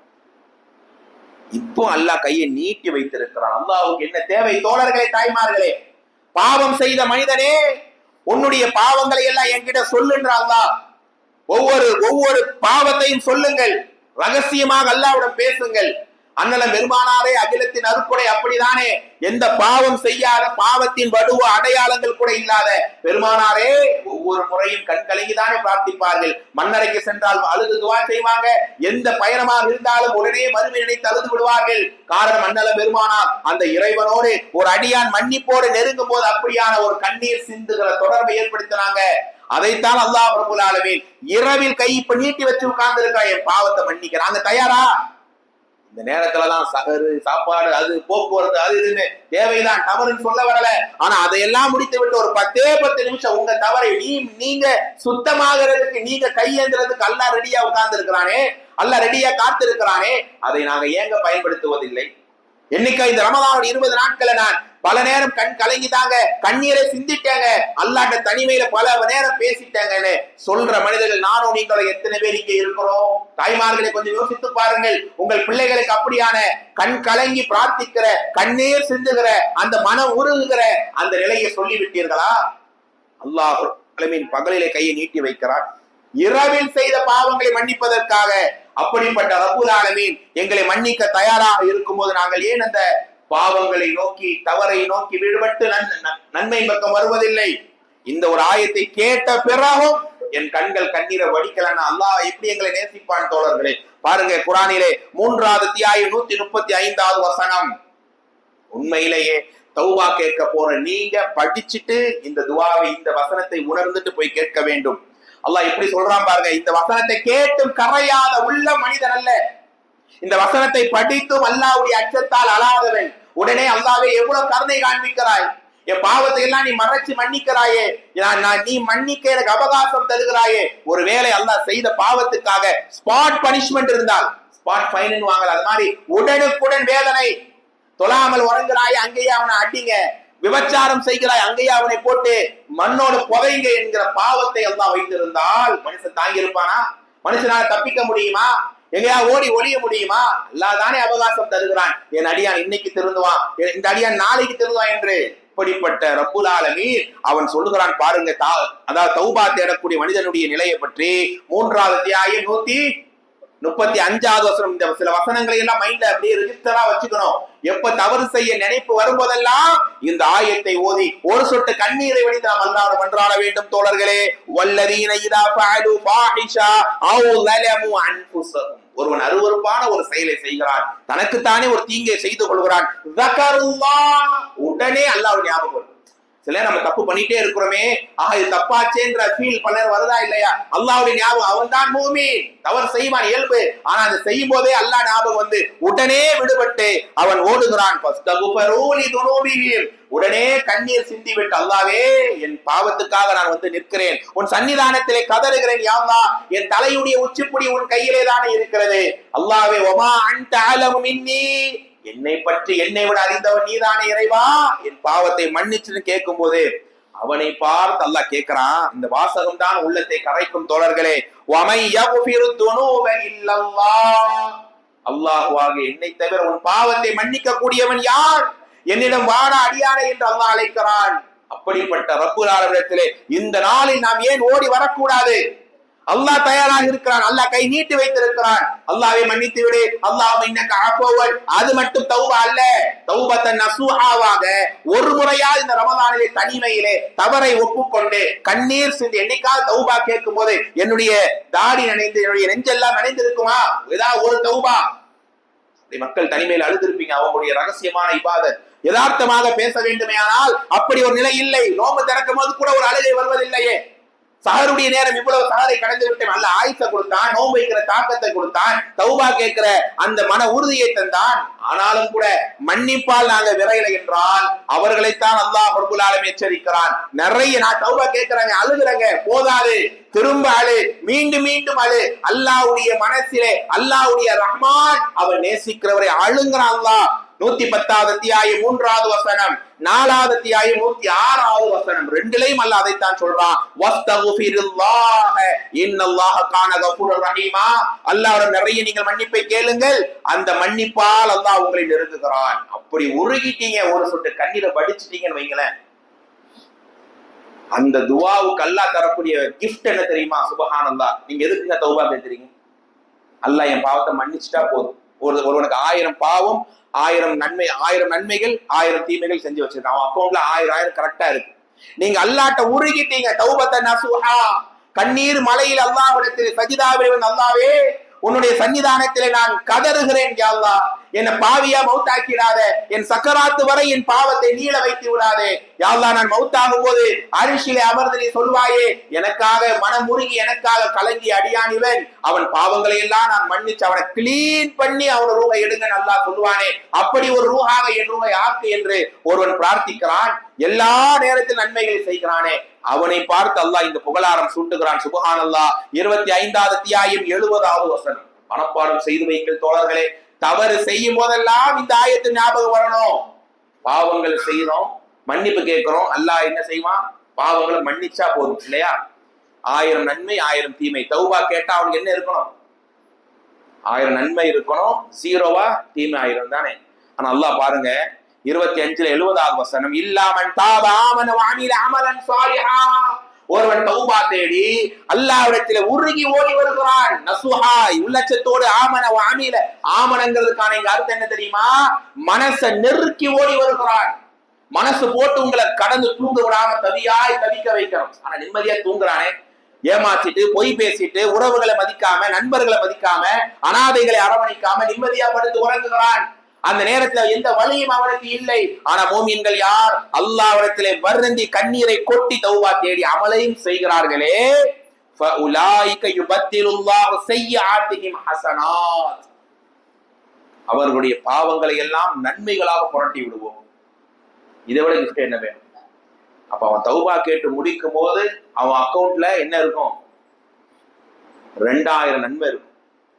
இப்போ அல்லாஹ் கையை நீட்டி வைத்திருக்கிறான். அல்லாஹ்வுக்கு என்ன தேவை? தோழர்களே, தாய்மார்களே, பாவம் செய்த மனிதனே, உன்னுடைய பாவங்களை எல்லாம் என்கிட்ட சொல்லுன்ற அல்லாஹ். ஒவ்வொரு பாவத்தையும் சொல்லுங்கள், ரகசியமாக அல்லாஹ்விடம் பேசுங்கள். அண்ணலம் பெருமானாரே, அகிலத்தின் அருட்கொடை அப்படிதானே, எந்த பாவம் செய்யாத, பாவத்தின் வடுவ அடையாளங்கள் கூட இல்லாத பெருமானாரே ஒவ்வொரு முறையும் கண்கலங்கிதானே பிரார்த்திப்பார்கள். மன்னரைக்கு சென்றால் அழுது துஆ செய்வாங்க. எந்த பயணமாக இருந்தாலும் உடனே மறுமை நினைத்து அழுது விடுவார்கள். காரணம், அண்ணலம் பெருமானார் அந்த இறைவனோடு ஒரு அடியான் மன்னிப்போடு நெருங்கும் போது அப்படியான ஒரு கண்ணீர் சிந்துகிற தொடர்பை ஏற்படுத்தினாங்க. அதைத்தான் அல்லாஹ் ரப்பல் ஆலமீன் இரவில் கை இப்ப நீட்டி வச்சு உட்கார்ந்து இருக்கா, என் பாவத்தை மன்னிக்கிறாங்க. தயாரா? இந்த நேரத்துலதான் சகரு, சாப்பாடு, அது போக்குவரத்து, அது இதுன்னு தேவைதான், தவறுன்னு சொல்ல வரல. ஆனா அதையெல்லாம் முடித்து விட்டு ஒரு 10 நிமிஷம் உங்க தவறை நீங்க சுத்தமாகிறதுக்கு, நீங்க கையேந்துறதுக்கு அல்லாஹ் ரெடியா உட்கார்ந்து இருக்கிறானே, அல்லாஹ் ரெடியா காத்திருக்கிறானே, அதை நாங்க ஏங்க பயன்படுத்துவதில்லை? என்னைக்கு இந்த ரமலானுடைய 20 நாட்களை நான் பல நேரம் கண் கலங்கிட்டாங்க, கண்ணீரை சிந்திட்டாங்க, அல்லாஹ்ட்ட தனிமையில பல நேரம் பேசிட்டாங்கன்னு சொல்ற மனிதர்கள் நானும் நீங்களும் எத்தனை பேர் இங்க இருக்கிறோம்? தாய்மார்களை கொஞ்சம் யோசித்து பாருங்கள். உங்கள் பிள்ளைகளுக்கு அப்படியான கண் கலங்கி பிரார்த்திக்கிற, கண்ணீர் சிந்துகிற, அந்த மனம் உருகுகிற அந்த நிலையை சொல்லிவிட்டீர்களா? அல்லாஹ் பகலிலே கையை நீட்டி வைக்கிறார், இரவில் செய்த பாவங்களை மன்னிப்பதற்காக. அப்படிப்பட்ட ரப்புல் ஆலமீன் எங்களை மன்னிக்க தயாராக இருக்கும்போது நாங்கள் ஏன் அந்த பாவங்களை நோக்கி, தவறை நோக்கி விடுபட்டு நன்மை பக்கம் வருவதில்லை? இந்த ஒரு ஆயத்தை கேட்ட பிறகும் என் கண்கள் கண்ணீரை வடிக்கலன்னா அல்லாஹ் எப்படி எங்களை நேசிப்பான் தோழர்களே? பாருங்க, குர்ஆனிலே 3வது அத்தியாயம் 135வது வசனம். உண்மையிலேயே தௌபா கேட்க போற நீங்க படிச்சுட்டு இந்த துஆவை, இந்த வசனத்தை உணர்ந்துட்டு போய் கேட்க வேண்டும். அல்லாஹ் எப்படி சொல்றான் பாருங்க, இந்த வசனத்தை கேட்டும் கரையாத உள்ள மனிதன் அல்ல, இந்த வசனத்தை படித்தும் அல்லாஹ்வுடைய அச்சத்தால் அழாதவன். உடனே அல்லாஹ்வே எவ்வளவு கருணை காண்பிக்கிறாய், என் பாவத்தை எல்லாம் நீ மறைச்சு மன்னிக்கிறாயே, நீ மன்னிக்க எனக்கு அவகாசம் தருகிறாயே. ஒருவேளை அல்லாஹ் செய்த பாவத்துக்காக ஸ்பாட் பனிஷ்மெண்ட் இருந்தால், ஸ்பாட் ஃபைன் வாங்கல, அது மாதிரி உடனுக்குடன் வேதனை. தொழாமல் உறங்குறாய், அங்கேயே அவனை அடிங்க. விபச்சாரம் செய்கிறாய், அங்கேயே அவனை போட்டு மண்ணோடு புதைங்க என்கிற பாவத்தை எல்லாம் வைத்திருந்தால் மனுஷன் தாங்கி இருப்பானா? மனுஷனால தப்பிக்க முடியுமா? எங்கேயா ஓடி ஒளிய முடியுமா? அல்லாஹ் தானே அவகாசம் தருகிறான். என் அடியான் இன்னைக்கு திருந்துவான், இந்த அடியான் நாளைக்கு திருந்துவான் என்று. இப்படிப்பட்ட ரப்புல் ஆலமீன் அவன் சொல்லுகிறான் பாருங்க, அதாவது தௌபா தேடக்கூடிய மனிதனுடைய நிலையை பற்றி 3வது அத்தியாயம் 135வது வசனம். இந்த சில வசனங்களை எல்லாம் மைண்ட்ல அப்படியே ரெஜிஸ்டரா வச்சுக்கணும். எப்ப தவறு செய்ய நினைப்பு வரும்போதெல்லாம் இந்த ஆயத்தை ஓதி ஒரு சொட்டு கண்ணீரை வடித்து நாம் அல்லாஹ்வை மன்றாட வேண்டும் தோழர்களே. வல்லதீன இதா ஃபஅலு ஃபாஹிஷா அவ் லலமு அன்ஃபுஸஹும், ஒருவன் அருவருப்பான ஒரு செயலை செய்கிறான், தனக்குத்தானே ஒரு தீங்கை செய்து கொள்கிறான், ஸக்கருல்லாஹ், உடனே அல்லாஹ்வை ஞாபகம் வரும். சில நம்ம தப்பு பண்ணிட்டே இருக்கிறோமே, இது தப்பாச்சேன்ற ஃபீல் பண்ண வருதா இல்லையா? அல்லாஹ்வுடைய ஞாபகம், அவன் தான் மூமின், தவறு செய்வான் இயல்பு, ஆனா அதை செய்யும் போதே அல்லாஹ் ஞாபகம் வந்து உடனே விடுபட்டு அவன் ஓடுகிறான். உடனே கண்ணீர் சிந்தி விட்டு, அல்லாஹ்வே என் பாவத்துக்காக நான் வந்து நிற்கிறேன், உன் சன்னிதானத்திலே கதறுகிறேன், யா அல்லாஹ் என் தலையுடைய உச்சிப்புடி உன் கையிலே தானே இருக்கிறது. அல்லாஹ்வே வமா அன்த அலமு மின்னி, என்னை பற்றி என்னை விட அறிந்தவன் நீதானே இறைவா, என் பாவத்தை மன்னிச்சுன்னு கேட்கும் போது அவனை பார்த்து அல்லாஹ் கேட்கிறான். இந்த வாசகம் தான் உள்ளத்தை கரைக்கும் தோழர்களே. வமை யக்ஃபிரு துனூப இல்லல்லாஹ், அல்லாஹ்வாகிய என்னை தவிர உன் பாவத்தை மன்னிக்க கூடியவன் யார்? என்னிடம் வாடா அடியானே என்று அல்லாஹ் அழைக்கிறான். அப்படிப்பட்ட ரப்புல் ஆலமீனிடத்திலே இந்த நாளில் நாம் ஏன் ஓடி வரக்கூடாது? அல்லாஹ் தயாராக இருக்கிறான், அல்லாஹ் கை நீட்டி வைத்திருக்கிறான். அல்லாஹ்வை மன்னித்து விடு, அல்லாஹ் இன்னக அஃபுவன். அது மட்டும் தௌபா அல்ல, தௌபத்தன் நஸூஹாவாக ஒரு முறையா இந்த ரமலானிலே தனிமையிலே தவறை ஒப்புக்கொண்டு கண்ணீர் சிந்தி என்னைக்காவது தௌபா கேட்கும் போது என்னுடைய தாடி நனைந்து, என்னுடைய நெஞ்செல்லாம் நனைந்திருக்குமா? ஏதாவது ஒரு தௌபா. மக்கள் தனிமையில் அழுதிருப்பீங்க, அவங்களுடைய ரகசியமான இபாதத் யதார்த்தமாக பேச வேண்டுமே, ஆனால் அப்படி ஒரு நிலை இல்லை. நோம்பு திறக்கும் போது கூட ஒரு அழுகை வருவதில்லையே. சஹருடைய நேரம் இவ்வளவு சஹரை கடந்து விட்டேன், நல்ல ஆயுசை கொடுத்தான், நோன்பு வைக்கிற தாக்கத்தை கொடுத்தான், தௌபா கேட்கிற அந்த மன உறுதியை தந்தான். ஆனாலும் கூட மன்னிப்பால் நாங்க விரையலை என்றால் அவர்களைத்தான் அல்லாஹ் ரப்புல் ஆலமீன் எச்சரிக்கிறான். நிறைய நான் தௌபா கேட்கிறாங்க, அழுகுறங்க, போதாது, திரும்ப அழு, மீண்டும் மீண்டும் அழு. அல்லாஹ்வுடைய மனசிலே அல்லாஹ்வுடைய ரஹ்மான், அவன் நேசிக்கிறவரை அழுங்கிறான் அல்லாஹ். 110வது அத்தியாயம் 3வது வசனம், 4வது அத்தியாயம் 106வது வசனம், ரெண்டிலையும் அல்லாஹ் அதைத்தான் சொல்றான். வஸ்தக்ஃபிருல்லாஹ இன்னல்லாஹ கான கஃபூரர் ரஹீமா, அல்லாஹ்விடம் நிறைய நீங்கள் மன்னிப்பை கேளுங்கள், அந்த மன்னிப்பால் அல்லாஹ் உங்களை நெருங்குகிறான். அப்படி உருகிட்டீங்க, ஒரு சொட்டு கண்ணீரை வடிச்சிட்டீங்கன்னு வைங்களேன், அந்த துஆவுக்கு அல்லாஹ் தரக்கூடிய கிஃப்ட் என்ன தெரியுமா? சுப்ஹானல்லாஹ். நீங்க எதுக்குங்க தௌபா கேட்கிறீங்க? அல்லாஹ் என் பாவத்தை மன்னிச்சுட்டா போதும். ஒருவனுக்கு 1000 பாவம், 1000 நன்மை, 1000 நன்மைகள், 1000 தீமைகள் செஞ்சு வச்சிருக்கான், அவன் அக்கௌண்ட்ல 1000 கரெக்டா இருக்கு. நீங்க அல்லாஹ்ட்ட உருகிட்டீங்க, தௌபத்தன் நஸூஹா, கண்ணீர் மலையில் அல்லாஹ்விடத்தில் சஜிதாவில், அல்லாஹ்வே உன்னுடைய சன்னிதானத்திலே நான் கதறுகிறேன், யா அல்லாஹ் என்னை பாவியா மௌத்தாக்கிடாத, என் சக்கராத்து வரை என் பாவத்தை நீள வைத்து விடாதே. யா அல்லாஹ் நான் மௌத்தாகும் போது அரிசியிலே அமர்ந்து நீ சொல்வாயே, எனக்காக மனமுருகி எனக்காக கலங்கி அடியான் இவன், அவன் பாவங்களை எல்லாம் நான் மன்னிச்சு அவனை கிளீன் பண்ணி அவன் ரூஹை எடுங்க அல்லாஹ் சொல்லுவானே, அப்படி ஒரு ரூஹாக என் ரூஹை ஆக்கு என்று ஒருவன் பிரார்த்திக்கிறான். எல்லா நேரத்தில் நன்மைகளை செய்கிறானே, அவனை பார்த்து அல்லாஹ் இந்த புகழாரம் சூட்டுகிறான். சுப்ஹானல்லாஹ். 25வது அத்தியாயம் 70வது வசனம், மனப்பாடம் செய்து வைங்கள் தோழர்களே. தவறு செய்யும் போதெல்லாம் இந்த ஆயத்து ஞாபகம் வரணும். பாவங்கள் செய்யறோம், மன்னிப்பு கேட்கிறோம், அல்லாஹ் என்ன செய்வான்? பாவங்களை மன்னிச்சா போதும் இல்லையா? 1000 நன்மை 1000 தீமை. தௌபா கேட்டா அவனுக்கு என்ன இருக்கணும்? 1000 நன்மை இருக்கணும், 0வா தீமை 1000 தானே. ஆனா அல்லாஹ் பாருங்க 25ல 70வது வசனம், இல்லாமன் தாப ஆமன வஅமில அமலன் ஸாலிஹா. ஒருவன் தௌபா தேடி அல்லாஹ்விடத்தில் உருகி ஓடி வருகிறான், நசுஹா உள்ளச்சத்தோடு, ஆமன வஅமில, ஆமனங்கிறதுக்கான இங்க அர்த்தம் என்ன தெரியுமா? மனசை நெருக்கி ஓடி வருகிறான். மனசு போட்டு உங்களை கடந்து தூங்க விடாம தவியாய் தவிக்க வைக்கணும். ஆனா நிம்மதியா தூங்குறானே, ஏமாற்றிட்டு பொய் பேசிட்டு உறவுகளை மதிக்காம நண்பர்களை மதிக்காம அனாதைகளை அரவணைக்காம நிம்மதியா படுத்து உறங்குகிறான். அந்த நேரத்துல எந்த வழியும் அவனுக்கு இல்லை. ஆனா மூமின்கள் யார்? அல்லாஹ்விடத்திலே வருந்தி கண்ணீரை கொட்டி தௌபா தேடி அமலையும் செய்கிறார்களே, ஃபஉலாயிக யுபத்திலுல்லாஹு ஸய்யிஆத்திஹிம் ஹஸனாத். அவர்களுடைய பாவங்களை எல்லாம் நன்மைகளாக புரட்டி விடுவோம். இதை விட கிஃப்ட் என்ன வேணும்? அப்ப அவன் தௌபா கேட்டு முடிக்கும் போது அவன் அக்கௌண்ட்ல என்ன இருக்கும்? 2000 நன்மை இருக்கும்.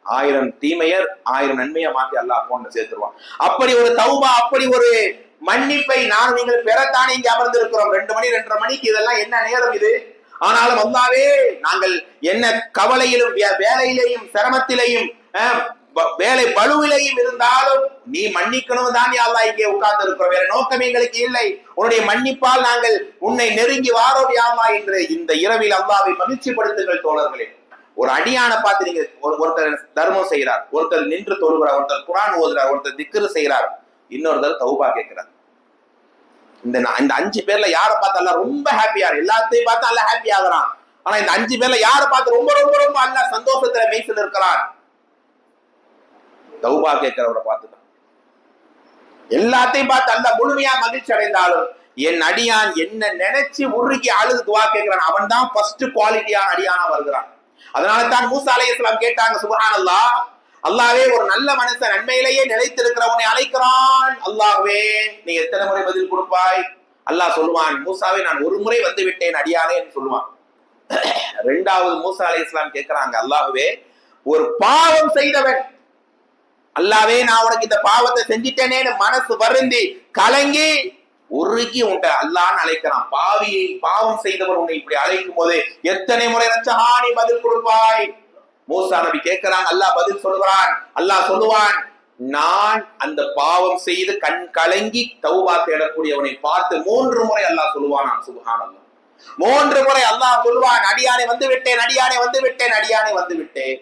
1000 தீமையர் 1000 நன்மையை மாத்தி அல்லாஹ் அக்கௌண்ட்ல சேர்த்துருவான். அப்படி ஒரு தௌபா, அப்படி ஒரு மன்னிப்பை நான் நீங்கள் பெறத்தானே இங்க அமர்ந்து இருக்கிறோம். 2 மணி 2:30 மணிக்கு இதெல்லாம் என்ன நேரம் இது? ஆனாலும் அல்லாஹ்வே, நாங்கள் என்ன கவலையிலும் வேலையிலையும் சிரமத்திலையும் வேலை பலுவிலையும் இருந்தாலும் நீ மன்னிக்கணும் தான் அல்லாஹ் இங்கே உட்கார்ந்து இருக்கிறோம். வேற நோக்கம் எங்களுக்கு இல்லை. உன்னுடைய மன்னிப்பால் நாங்கள் உன்னை நெருங்கி வாரோம் யா அல்லாஹ் என்று இந்த இரவில் அல்லாஹ்வை மகிழ்ச்சிப்படுத்துங்கள் தோழர்களே. ஒரு அடியான பார்த்து நீங்க ஒருத்தர் தர்மம் செய்கிறார், ஒருத்தர் நின்று தொழுகிறார், ஒருத்தர் குர்ஆன் ஓதுறார், ஒருத்தர் திக்ர் செய்கிறார், இன்னொருத்தர் தௌபா கேட்கிறார். இந்த 5 பேர்ல யாரை பார்த்து அல்லாஹ் ரொம்ப ஹாப்பியா? எல்லாத்தையும் பார்த்து அல்லாஹ் ஹாப்பி ஆகுறான். ஆனா இந்த 5 பேர்ல யாரை பார்த்து ரொம்ப ரொம்ப ரொம்ப அல்லாஹ் சந்தோஷத்துல மெய்சில் இருக்கிறான்? தௌபா கேட்கிறவரை பார்த்துதான். எல்லாத்தையும் பார்த்து அல்லாஹ் முழுமையா மகிழ்ச்சி அடைந்தாலும் என் அடியான் என்ன நினைச்சு உருகி அழுது துவா கேட்கிறான், அவன் தான் ஃபர்ஸ்ட் குவாலிட்டியான அடியானா வருகிறான். அதனால தான் மூசா அலைஹிஸ்ஸலாம் கேட்டாங்க, சுப்ஹானல்லாஹ், அல்லாஹ்வே ஒரு நல்ல மனுஷன் நன்மையிலேயே நிலைத்திருக்கிறவனை அழைக்கிறான், அல்லாஹ்வே நீ எத்தனை முறை பதில் கொடுப்பாய்? அல்லாஹ் சொல்லுவான், மூசாவே நான் ஒரு முறை வந்து விட்டேன் அடியானே என்று சொல்லுவான். 2வது மூசா அலைஹிஸ்ஸலாம் கேட்கிறாங்க, அல்லாஹ்வே ஒரு பாவம் செய்தவன், அல்லாஹ்வே நான் உனக்கு இந்த பாவத்தை செஞ்சிட்டேனேன்னு மனசு வருந்தி கலங்கி உருகி உன்ட்ட அல்லாஹ்னு அழைக்கிறான். பாவம் செய்தவர் உன்னை இப்படி அழைக்கும் போது எத்தனை முறை ரச்சஹானி பதில் கொடுப்பாய்? மூசா நபி கேட்கிறாங்க, அல்லாஹ் பதில் சொல்கிறான். அல்லாஹ் சொல்லுவான், நான் அந்த பாவம் செய்து கண் கலங்கி தௌபா தேடக்கூடியவனை பார்த்து 3 முறை அல்லாஹ் சொல்லுவான். சுப்ஹானல்லாஹ், 3 முறை அல்லாஹ் சொல்லுவான், அடியானே வந்து விட்டேன், அடியானே வந்து விட்டேன், அடியானே வந்து விட்டேன்.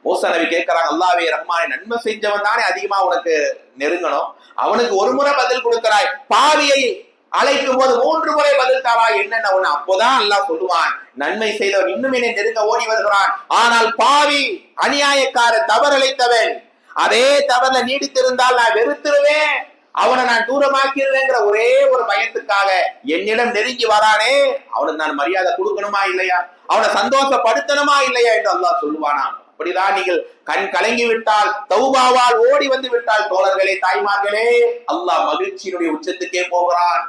மூசா நபி கேட்கிறாங்க, அல்லாஹ்வே ரஹ்மானே நன்மை செஞ்சவன் தானே அதிகமா உனக்கு நெருங்கணும், அவனுக்கு ஒரு முறை பதில் கொடுக்கிறாய், பாவியை அழைக்கும் போது 3 முறை பதில் தாராய், என்னென்ன ஒண்ணு? அப்போதான் அல்லாஹ் சொல்லுவான், நன்மை செய்தவன் இன்னும் என்னை நெருங்க ஓடி வருகிறான், ஆனால் பாவி அநியாயக்கார தவறழைத்தவன் அதே தவறுல நீடித்திருந்தால் நான் வெறுத்துருவேன், அவனை நான் தூரமாக்கிடுவேங்கிற ஒரே ஒரு பயத்துக்காக என்னிடம் நெருங்கி வரானே, அவனுக்கு நான் மரியாதை கொடுக்கணுமா இல்லையா? அவனை சந்தோஷப்படுத்தணுமா இல்லையா என்று அல்லாஹ் சொல்லுவானா? அப்படிதான் நீங்கள் கண் கலங்கி விட்டால், தௌபாவால் ஓடி வந்து விட்டால் தோழர்களே, தாய்மார்களே, அல்லாஹ் மகிழ்ச்சியினுடைய உச்சத்துக்கே போகிறான்.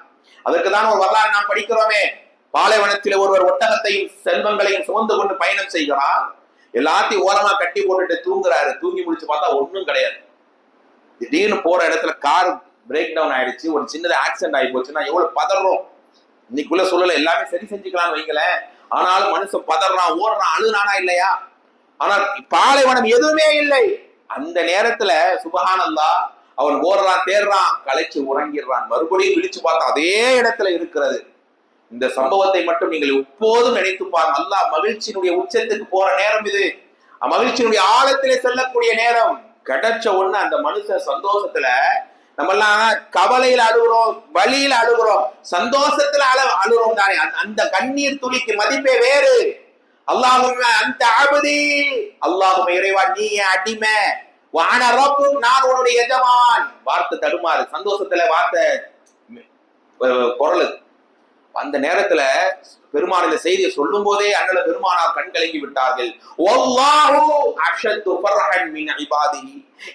அதற்குதான் ஒரு வரலாறு நாம் படிக்கிறோமே. பாலைவனத்தில் ஒருவர் ஒட்டகத்தையும் செல்வங்களையும் சுமந்து கொண்டு பயணம் செய்கிறார். எல்லாத்தையும் ஓரமா கட்டி போட்டுட்டு தூங்குறாரு. தூங்கி முடிச்சு பார்த்தா ஒண்ணும் கிடையாது. திடீர்னு போற இடத்துல கார் பிரேக் டவுன் ஆயிடுச்சு, ஒரு சின்னது ஆக்சிடென்ட் ஆகி போச்சுன்னா எவ்வளவு பதறோம். இன்னைக்குள்ள சொல்லல எல்லாமே சரி செஞ்சுக்கலாம்னு வைங்களேன். ஆனாலும் மனுஷன் பதறான், ஓடுறான், அழுனானா இல்லையா? ஆனா பாலைவனம் எதுவுமே இல்லை. அந்த நேரத்துல சுப்ஹானல்லாஹ் அவன் ஓடுறான், தேடுறான், களைச்சு உறங்கிடுறான். மறுபடியும் விழிச்சு பார்த்தா அதே இடத்துல இருக்கிறது. இந்த சம்பவத்தை மட்டும் நீங்கள் எப்போதும் நினைத்து பாருங்க. அல்லாஹ் மகிழ்ச்சியினுடைய உச்சத்துக்கு போற நேரம் இது. மகிழ்ச்சியினுடைய ஆழத்திலே செல்லக்கூடிய நேரம். கிடைச்ச ஒண்ணு அந்த மனுஷன் சந்தோஷத்துல, நம்ம எல்லாம் கவலையில அழுகுறோம், வலியில அழுகுறோம், சந்தோஷத்துல அழுகுறோம் தானே. அந்த கண்ணீர் துளிக்கு மதிப்பே வேறு. அல்லாஹும்ம அன்த அப்தி, அல்லாஹும்ம இறைவா நீ என் அடிமை, வஅன ரப்புக் நான் உன்னுடைய எஜமான். வார்த்தை தடுமாறு, சந்தோஷத்துல வார்த்தை குரலு. அந்த நேரத்துல பெருமான் இந்த செய்தியை சொல்லும் போதே அண்ணல பெருமானார் கண் கலங்கி விட்டார்கள்.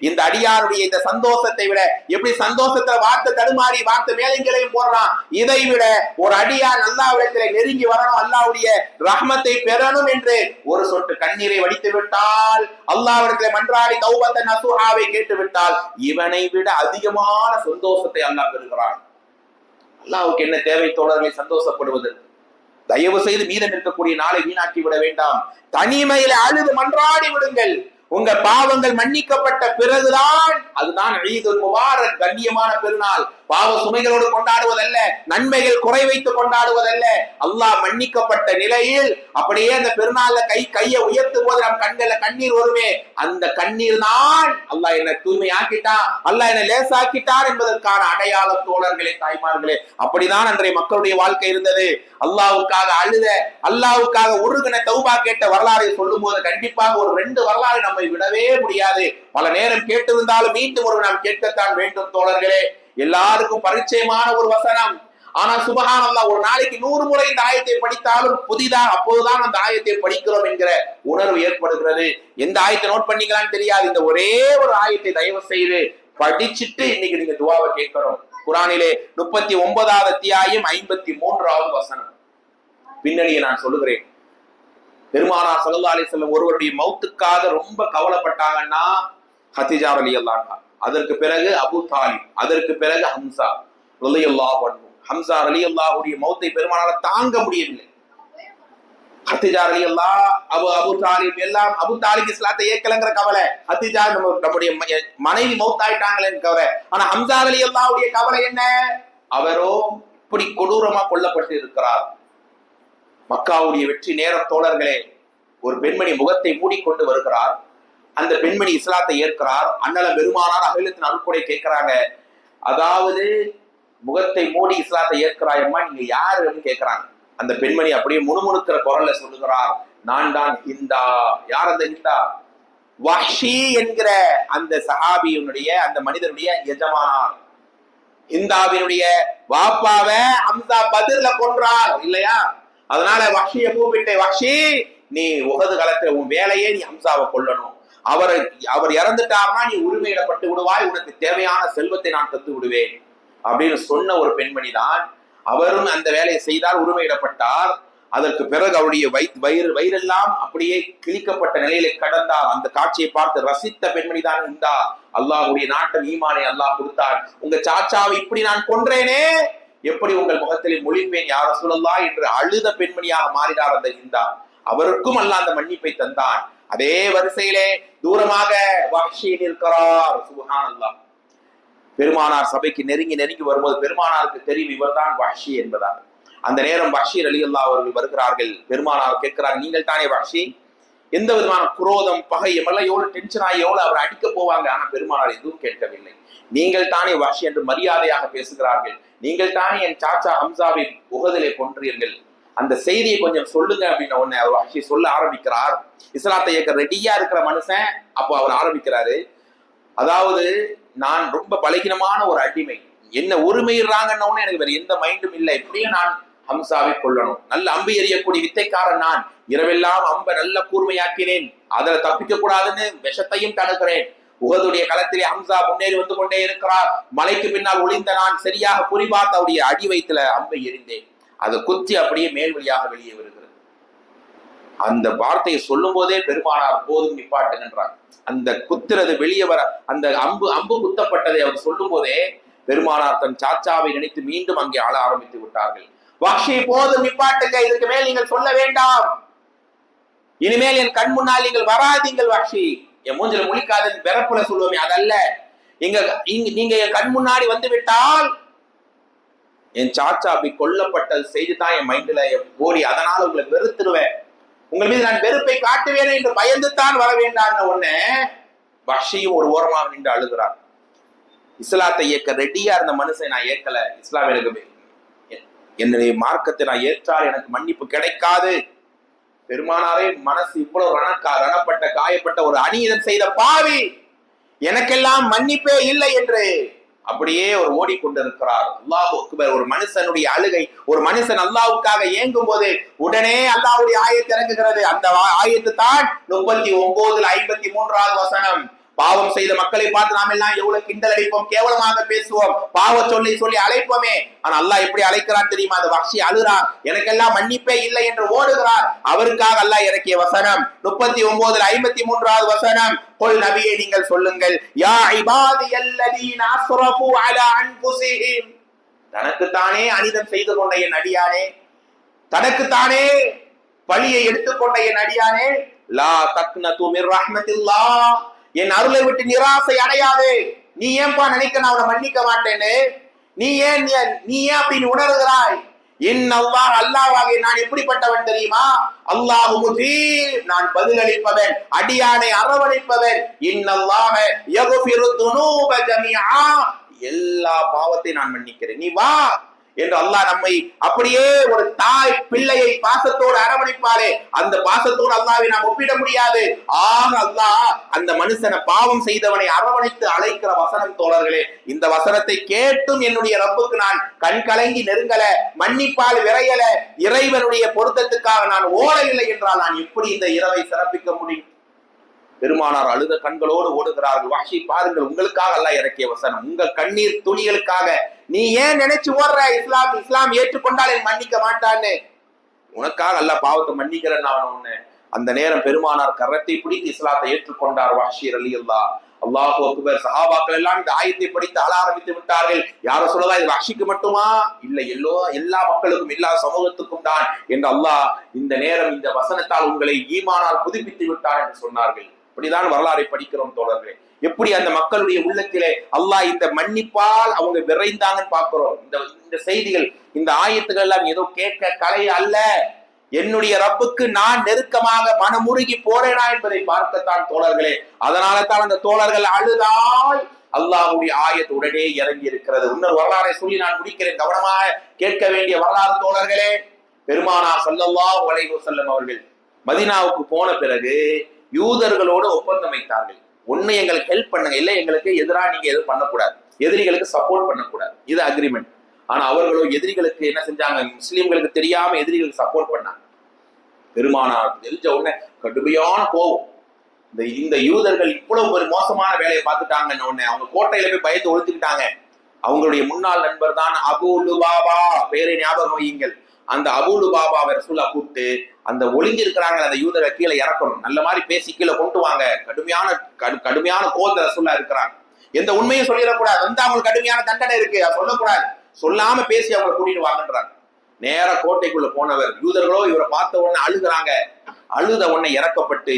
இந்த அடியாருடைய இந்த சந்தோஷத்தை விட, எப்படி சந்தோஷத்தை வார்த்தை தடுமாறி வார்த்தை மேலங்களையும் போடுறான், இதை விட ஒரு அடியார் அல்லாஹ்விடத்திலே நெருங்கி வரணும், அல்லாஹ்வுடைய ரஹ்மத்தை பெறணும் என்று ஒரு சொட்டு கண்ணீரை வடித்து விட்டால், அல்லாஹ்விடத்திலே மன்றாடி தௌபத்தன் நசூஹாவை கேட்டு விட்டால், இவனை விட அதிகமான சந்தோஷத்தை அல்லாஹ் பெறுகிறான். அல்லாஹ்வுக்கு என்ன தேவை தோழர்களை சந்தோஷப்படுவதற்கு? தயவு செய்து மீதம் இருக்கக்கூடிய நாளை வீணாக்கி விட வேண்டாம். தனிமையில அழுது மன்றாடி விடுங்கள். உங்க பாவங்கள் மன்னிக்கப்பட்ட பிறகுதான், அதுதான் ஈதுல் முபாரக், கண்ணியமான பெருநாள். பாவ சுமைகளோடு கொண்டாடுவதல்ல, நன்மைகள் குறை வைத்து கொண்டாடுவதல்ல. அல்லாஹ் மன்னிக்கப்பட்ட நிலையில் அப்படியே அந்த பெருநாள்ல கையை உயர்த்தும் போது நம் கண்கள்ல கண்ணீர் வருமே, அந்த கண்ணீர் தான் அல்லாஹ் என்ன தூய்மையாக்கிட்டான், அல்லாஹ் என்ன லேசாக்கிட்டார் என்பதற்கான அடையாளம் தோழர்களே, தாய்மார்களே. அப்படிதான் அன்றைய மக்களுடைய வாழ்க்கை இருந்தது. அல்லாஹ்வுக்காக அழுத, அல்லாஹ்வுக்காக உருகின தௌபா கேட்ட வரலாறை சொல்லும் போது கண்டிப்பாக ஒரு 2 வரலாறு நம்மை விடவே முடியாது. பல நேரம் கேட்டிருந்தாலும் மீண்டும் ஒரு நாம் கேட்கத்தான் வேண்டும் தோழர்களே. எல்லாருக்கும் பரிச்சயமான ஒரு வசனம். ஆனா சுப்ஹானல்லாஹ், ஒரு நாளைக்கு 100 முறை இந்த ஆயத்தை படித்தாலும் புதிதாக அப்போதுதான் அந்த ஆயத்தை படிக்கிறோம் என்கிற உணர்வு ஏற்படுகிறது. எந்த ஆயத்தை நோட் பண்ணீங்களான்னு தெரியாது. இந்த ஒரே ஒரு ஆயத்தை தயவு செய்து படிச்சுட்டு இன்னைக்கு நீங்க துஆவை கேட்கணும். குர்ஆனிலே 39வது அத்தியாயம் 53வது வசனம். பின்னணியை நான் சொல்லுகிறேன். பெருமானார் ஸல்லல்லாஹு அலைஹி வஸல்லம் ஒருவருடைய மௌத்துக்காக ரொம்ப கவலைப்பட்டாங்கன்னா ஹதீஜா ரலியல்லாஹு அன்ஹா, அதற்கு பிறகு அபூ தாலிப், அதற்கு பிறகு ஹம்சா ரலியல்லாஹு அன்ஹு. ஹம்சா ரலியல்லாஹுடைய மௌத்தை பெருமானார் தாங்க முடியவில்லை. ஹதீஜா ரலியல்லாஹு, அபூ தாலிப் எல்லாம், அபூ தாலிப் இஸ்லாத்தை ஏற்கலங்கிற கவலை, ஹதீஜா நம்முடைய மனைவி மௌத்தாயிட்டாங்களேன்னு கவலை. ஆனா ஹம்சா ரலியல்லாஹுடைய கவலை என்ன? அவரோ இப்படி கொடூரமா கொல்லப்பட்டு இருக்கிறார். மக்காவுடைய வெற்றி நேரம் தோழர்களே, ஒரு பெண்மணி முகத்தை மூடிக்கொண்டு வருகிறார். அந்த பெண்மணி இஸ்லாத்தை ஏற்கிறார். அண்ணல பெருமானார் அகிலத்தின் அருள்கொடை கேட்கிறாங்க. அதாவது முகத்தை மூடி இஸ்லாத்தை ஏற்கிறாயம்மா, நீங்க யாருன்னு கேட்கிறாங்க. அந்த பெண்மணி அப்படியே முணுமுணுக்கிற குரல்ல சொல்லுகிறார், நான் தான் ஹிந்தா. யார் அந்த ஹிந்தா? வஹ்ஷி என்கிற அந்த சஹாபியினுடைய, அந்த மனிதனுடைய எஜமானார். ஹிந்தாவினுடைய வாப்பாவ ஹம்சா பத்ர்ல கொன்றார் இல்லையா? அதனால வஹ்ஷியை கூப்பிட்டு, வஹ்ஷி, நீ உஹது களத்துல உன் வேலையே நீ ஹம்சாவை கொல்லணும். அவர் இறந்துட்டார்னா நீ உரிமையிடப்பட்டு விடுவாய், உனக்கு தேவையான செல்வத்தை நான் தந்து விடுவேன் அப்படின்னு சொன்ன ஒரு பெண்மணி தான். அவரும் அந்த வேலையை செய்தால் உரிமையிடப்பட்டார். அதற்கு பிறகு அவருடைய வயிறெல்லாம் அப்படியே கிழிக்கப்பட்ட நிலையில கடந்தார். அந்த காட்சியை பார்த்து ரசித்த பெண்மணி தான் இந்தா. அல்லாஹ்வுடைய நாட்டம் ஈமானை அல்லாஹ் கொடுத்தார். உங்க சாச்சாவை இப்படி நான் கொன்றேனே, எப்படி உங்கள் முகத்திலே மொழிப்பேன் யா ரசூலல்லாஹ் என்று அழுத பெண்மணியாக மாறினார் அந்த இந்தா. அவருக்கும் அல்லாஹ் அந்த மன்னிப்பை தந்தான். அதே வரிசையிலே தூரமாக வஹ்ஷி இருக்கிறார். சுப்ஹானல்லாஹ். பெருமானார் சபைக்கு நெருங்கி வரும்போது பெருமானாருக்கு தெரியும் இவர்தான் வஹ்ஷி என்பதாக. அந்த நேரம் வஹ்ஷி ரலியல்லாஹு அவர்கள் வருகிறார்கள். பெருமானார் கேட்கிறாங்க, நீங்கள் தானே வஹ்ஷி? எந்த விதமான குரோதம், பகை எல்லாம் எவ்வளவு டென்ஷன் ஆகி எவ்வளவு அவர் அடிக்க போவாங்க. ஆனா பெருமானார் எதுவும் கேட்கவில்லை. நீங்கள் தானே வஹ்ஷி என்று மரியாதையாக பேசுகிறார்கள். நீங்கள் தானே என் சாச்சா ஹம்சாவை உஹதிலே கொன்றீர்கள், அந்த செய்தியை கொஞ்சம் சொல்லுங்க அப்படின்னு உடனே அவர் வஹ்ஷி சொல்ல ஆரம்பிக்கிறார். இஸ்லாத்தை ஏற்க ரெடியா இருக்கிற மனுஷன் அப்போ அவர் ஆரம்பிக்கிறாரு. அதாவது நான் ரொம்ப பலகீனமான ஒரு அடிமை, என்ன உரிமையிடுறாங்கன்னு எனக்கு வேற எந்த மைண்டும் இல்லை, இப்படியே நான் ஹம்சாவை கொல்லணும். நல்ல அம்பு எறியக்கூடிய வித்தைக்காரன் நான், இரவெல்லாம் அம்பை நல்ல கூர்மையாக்கினேன், அதுல தப்பிக்க கூடாதுன்னு விஷத்தையும் தடுக்கிறேன். உஹதுடைய களத்திலே ஹம்சா முன்னேறி வந்து கொண்டே இருக்கிறார். மலைக்கு பின்னால் ஒளிந்த நான் சரியாக குறிபார்த்து அவருடைய அடி வயிற்றுல அம்பை எறிந்தேன். அதை குத்தி அப்படியே மேல் வழியாக வெளியே வருகிறது. அந்த வார்த்தையை சொல்லும் போதே பெருமானார் போதும் நிப்பாட்டுகின்றார். அந்த குத்துறது வெளியே வர, அந்த அம்பு குத்தப்பட்டதை அவர் சொல்லும் போதே பெருமானார் தன் சாச்சாவை நினைத்து மீண்டும் அங்கே ஆள ஆரம்பித்து விட்டார்கள். வஹ்ஷி, போதும் நிப்பாட்டுங்க, இதுக்கு மேல் நீங்கள் சொல்ல வேண்டாம், இனிமேல் என் கண் முன்னால் நீங்கள் வராதீங்கள். வஹ்ஷி, என் மூஞ்சில முழிக்காதன்னு வெறப்புல சொல்லுவோமே அதல்ல, நீங்க என் கண் முன்னாடி வந்து விட்டால் என் சாச்சா அப்படி கொல்லப்பட்டது செய்து தான் என் மைண்ட்ல ஓடி, அதனால உங்களை வெறுத்துருவேன், உங்கள் மீது நான் வெறுப்பை காட்டுவேன் என்று பயந்துத்தான் வர வேண்டாம். உடனே வஹ்ஷியும் ஒரு ஓரமாக நின்று அழுகிறார். இஸ்லாத்தை ஏற்க ரெடியா இருந்த மனுஷன் நான் ஏற்கல, இஸ்லாம் எனக்கு என்னுடைய மார்க்கத்தை நான் ஏற்றால் எனக்கு மன்னிப்பு கிடைக்காது. பெருமானாரே மனசு இவ்வளவு ரணப்பட்ட காயப்பட்ட ஒரு அநீதம் செய்த பாவி, எனக்கெல்லாம் மன்னிப்பே இல்லை என்று அப்படியே ஒரு ஓடிக்கொண்டிருக்கிறார். அல்லாஹ் அக்பர். ஒரு மனுஷனுடைய அழுகை, ஒரு மனுஷன் அல்லாஹ்வுக்காக ஏங்கும் போது உடனே அல்லாஹ்வுடைய ஆயத்து இறங்குகிறது. அந்த ஆயத்து தான் 39:53 வசனம். பாவம் செய்த மக்களை பார்த்து நாம் எல்லாம் எவ்வளவு கிண்டல் அடிப்போம், கேவலமாக பேசுவோம், பாவ சொல்லி சொல்லி அழைப்போமே. ஆனா அல்லாஹ் எப்படி அழைக்கிறான் தெரியுமா? அந்த வஹ்ஷி அழுறான், எனக்கெல்லாம் மன்னிப்பே இல்லை என்று ஓடுகிறார். அவருக்காக அல்லாஹ் இறக்கிய வசனம் 39:53 வசனம். கொல் நபியே நீங்கள் சொல்லுங்கள், யா இபாதியல்லதீன அஸ்ரஃபு அலா அன்ஃபுஸிஹிம், தனக்குத்தானே அனிதம் செய்து கொண்ட என் அடியானே, தனக்குத்தானே பழியை எடுத்துக்கொண்ட என் அடியானே, லா தக்னது மிர் ரஹ்மத்தில்லாஹ், என் அருளை விட்டு நிராசை அடையாதே. நீ ஏன்பா நினைக்க நான் அவனை மன்னிக்க மாட்டேன்னு? நீ ஏன் அப்படின்னு உணர்கிறாய்? அல்லாஹ்வாக நான் எப்படிப்பட்டவன் தெரியுமா? அல்லாஹு முஜீப், நான் பதிலளிப்பவன், அடியானை அரவணைப்பவன். இன்னல்லாஹ யக்ஃபிரு துனூப ஜமீஆ, எல்லா பாவத்தையும் நான் மன்னிக்கிறேன், நீ வா என்று அல்லாஹ் நம்மை அப்படியே ஒரு தாய் பிள்ளையை பாசத்தோடு அரவணைப்பாரே, அந்த பாசத்தோடு அல்லாஹ்வை நாம் ஒப்பிட முடியாது. ஆக அல்லாஹ் அந்த மனுஷனை, பாவம் செய்தவனை அரவணைத்து அழைக்கிற வசனம் தோழர்களே. இந்த வசனத்தை கேட்டும் என்னுடைய ரப்புக்கு நான் கண் கலங்கி நெருங்கல, மன்னிப்பால் விரையல, இறைவனுடைய பொருத்தத்துக்காக நான் ஓடவில்லை என்றால் நான் எப்படி இந்த இரவை சிறப்பிக்க முடியும்? பெருமானார் அழுத கண்களோடு ஓடுகிறார்கள். வஹ்ஷி பாருங்கள், உங்களுக்காக அல்லாஹ் இறக்கிய வசனம், உங்கள் கண்ணீர் துளிகளுக்காக. நீ ஏன் நினைச்சு ஓடுற? இஸ்லாம் ஏற்றுக்கொண்டால் என் மன்னிக்க மாட்டான்னு. உனக்காக அல்லாஹ் பாவத்தை மன்னிக்கிறேன் அவனு. அந்த நேரம் பெருமானார் கரத்தை பிடித்து இஸ்லாத்தை ஏற்றுக்கொண்டார் வஹ்ஷி ரலியல்லாஹு. அல்லாஹு அக்பர். சஹாபாக்கள் எல்லாம் இந்த ஆயத்தை படித்து அழ ஆரம்பித்து விட்டார்கள். யாரும் சொல்லலாம் இது வஹ்ஷிக்கு மட்டுமா? இல்லை, எல்லா மக்களுக்கும், எல்லா சமூகத்துக்கும் தான் என்று அல்லாஹ் இந்த நேரம் இந்த வசனத்தால் உங்களை ஈமானால் புதுப்பித்து விட்டார் என்று சொன்னார்கள். இப்படிதான் வரலாறை படிக்கிறோம் தோழர்களே. எப்படி அந்த மக்களுடைய உள்ளத்திலே அல்லாஹ் இந்த மன்னிப்பால் அவங்க விரைந்தாங்கன்னு பார்க்கிறோம். இந்த செய்திகள், இந்த ஆயத்துகள் எல்லாம் ஏதோ கேட்க கலை அல்ல, என்னுடைய ரப்புக்கு நான் நெருக்கமாக மனமுருகி போறேனா என்பதை பார்க்கத்தான் தோழர்களே. அதனால தான் அந்த தோழர்கள் அழுதால் அல்லாஹ்வுடைய ஆயத்து உடனே இறங்கி இருக்கிறது. இன்னொரு வரலாறை சொல்லி நான் முடிக்கிறேன், கவனமாக கேட்க வேண்டிய வரலாறு தோழர்களே. பெருமானார் ஸல்லல்லாஹு அலைஹி வஸல்லம் அவர்கள் மதீனாவுக்கு போன பிறகு யூதர்களோடு ஒப்பந்தம் வைத்தார்கள். ஒண்ணு எங்களுக்கு ஹெல்ப் பண்ணுங்க, இல்லை எங்களுக்கு எதிராக நீங்க எதுவும் பண்ணக்கூடாது, எதிரிகளுக்கு சப்போர்ட் பண்ணக்கூடாது, இது அக்ரிமெண்ட். ஆனா அவர்களோ எதிரிகளுக்கு என்ன செஞ்சாங்க? முஸ்லிம்களுக்கு தெரியாம எதிரிகளுக்கு சப்போர்ட் பண்ணாங்க. பெருமானார் தெரிஞ்ச உடனே கடுமையான கோபம். இந்த யூதர்கள் இவ்வளவு ஒரு மோசமான வேலையை பார்த்துட்டாங்கன்னு உடனே அவங்க கோட்டையில போய் பயந்து ஒழிச்சுக்கிட்டாங்க. அவங்களுடைய முன்னாள் நண்பர் தான் அபூ லுபாபா, பேரை ஞாபகம் வையுங்கள். அந்த அபூ லுபாபாவை ரசூலா கூப்பிட்டு அந்த ஒளிஞ்சிருக்கிறாங்க அந்த யூதரை கீழே இறக்கணும், நல்ல மாதிரி பேசி கீழே கொண்டு வாங்க. கடுமையான கோபத்தை ரசூலா இருக்கிறாங்க. எந்த உண்மையும் சொல்லிடக்கூடாது, வந்து அவங்களுக்கு கடுமையான தண்டனை இருக்கு, சொல்லக்கூடாது. சொல்லாம பேசி அவங்களை கூட்டிட்டு வாங்கன்றாங்க. நேர கோட்டைக்குள்ள போனவர், யூதர்களோ இவரை பார்த்த உடனே அழுகுறாங்க. அழுத உடனே இறக்கப்பட்டு,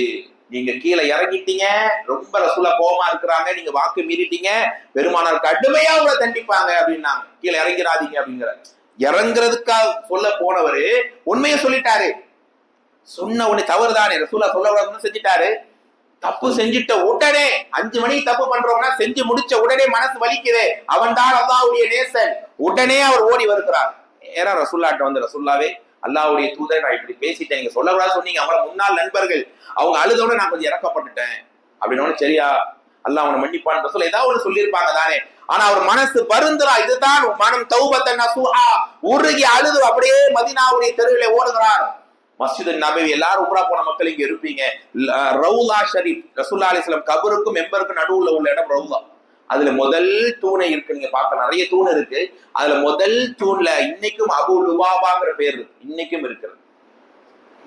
நீங்க கீழே இறங்கிட்டீங்க, ரொம்ப ரசூலா கோபமா இருக்கிறாங்க, நீங்க வாக்கு மீறிட்டீங்க, பெருமானார் கடுமையா உங்களை தண்டிப்பாங்க அப்படின்னாங்க. கீழே இறங்கிறாதீங்க அப்படிங்கிற. இறங்குறதுக்காக சொல்ல போனவரு உண்மையை சொல்லிட்டாரு. சொன்ன உடனே தவறுதானே, ரசூலா சொல்ல செஞ்சிட்டாரு. தப்பு செஞ்சிட்ட உடனே 5 மணிக்கு தப்பு பண்றோம்னா செஞ்சு முடிச்ச உடனே மனசு வலிக்குது, அவன் தான் அல்லாஹ்வுடைய நேசன். உடனே அவர் ஓடி வருகிறார். நேரா ரசூல்லாட்ட வந்து, ரசூல்லாவே அல்லாஹ்வுடைய தூதர், நான் இப்படி பேசிட்டேன், நீங்க சொல்லக்கூடாது சொன்னீங்க, அவங்கள முன்னாள் நண்பர்கள், அவங்க அழுதோட நான் கொஞ்சம் இறக்கப்பட்டுட்டேன் அப்படின்னு. சரியா, அல்லாஹ் அவனை மன்னிப்பான்னு ரசூல் ஏதாவது ஒண்ணு சொல்லியிருப்பாங்க தானே. ஆனா அவர் மனசு வருந்துறா, இதுதான் மனம் தௌபத்தன் நசூஹா, உருகி அழுது அப்படியே மதீனாவுடைய தெருவிலே ஓடுகிறார். மஸ்ஜித் நபவி, எல்லாரும் உம்ரா போன மக்கள் இங்க இருப்பீங்க. ரவுலா ஷரீப், ரசூலுல்லாஹி அலைஹி வஸல்லம் கபருக்கும் மெம்பருக்கும் நடுவுல உள்ள இடம் ரவுலா. அதுல முதல் தூணை இருக்கு, நீங்க பார்க்க நிறைய தூண் இருக்கு. அதுல முதல் தூண்ல இன்னைக்கும் அபூ லுபாபாங்கிற பேர் இருக்கு, இன்னைக்கும் இருக்கிறது.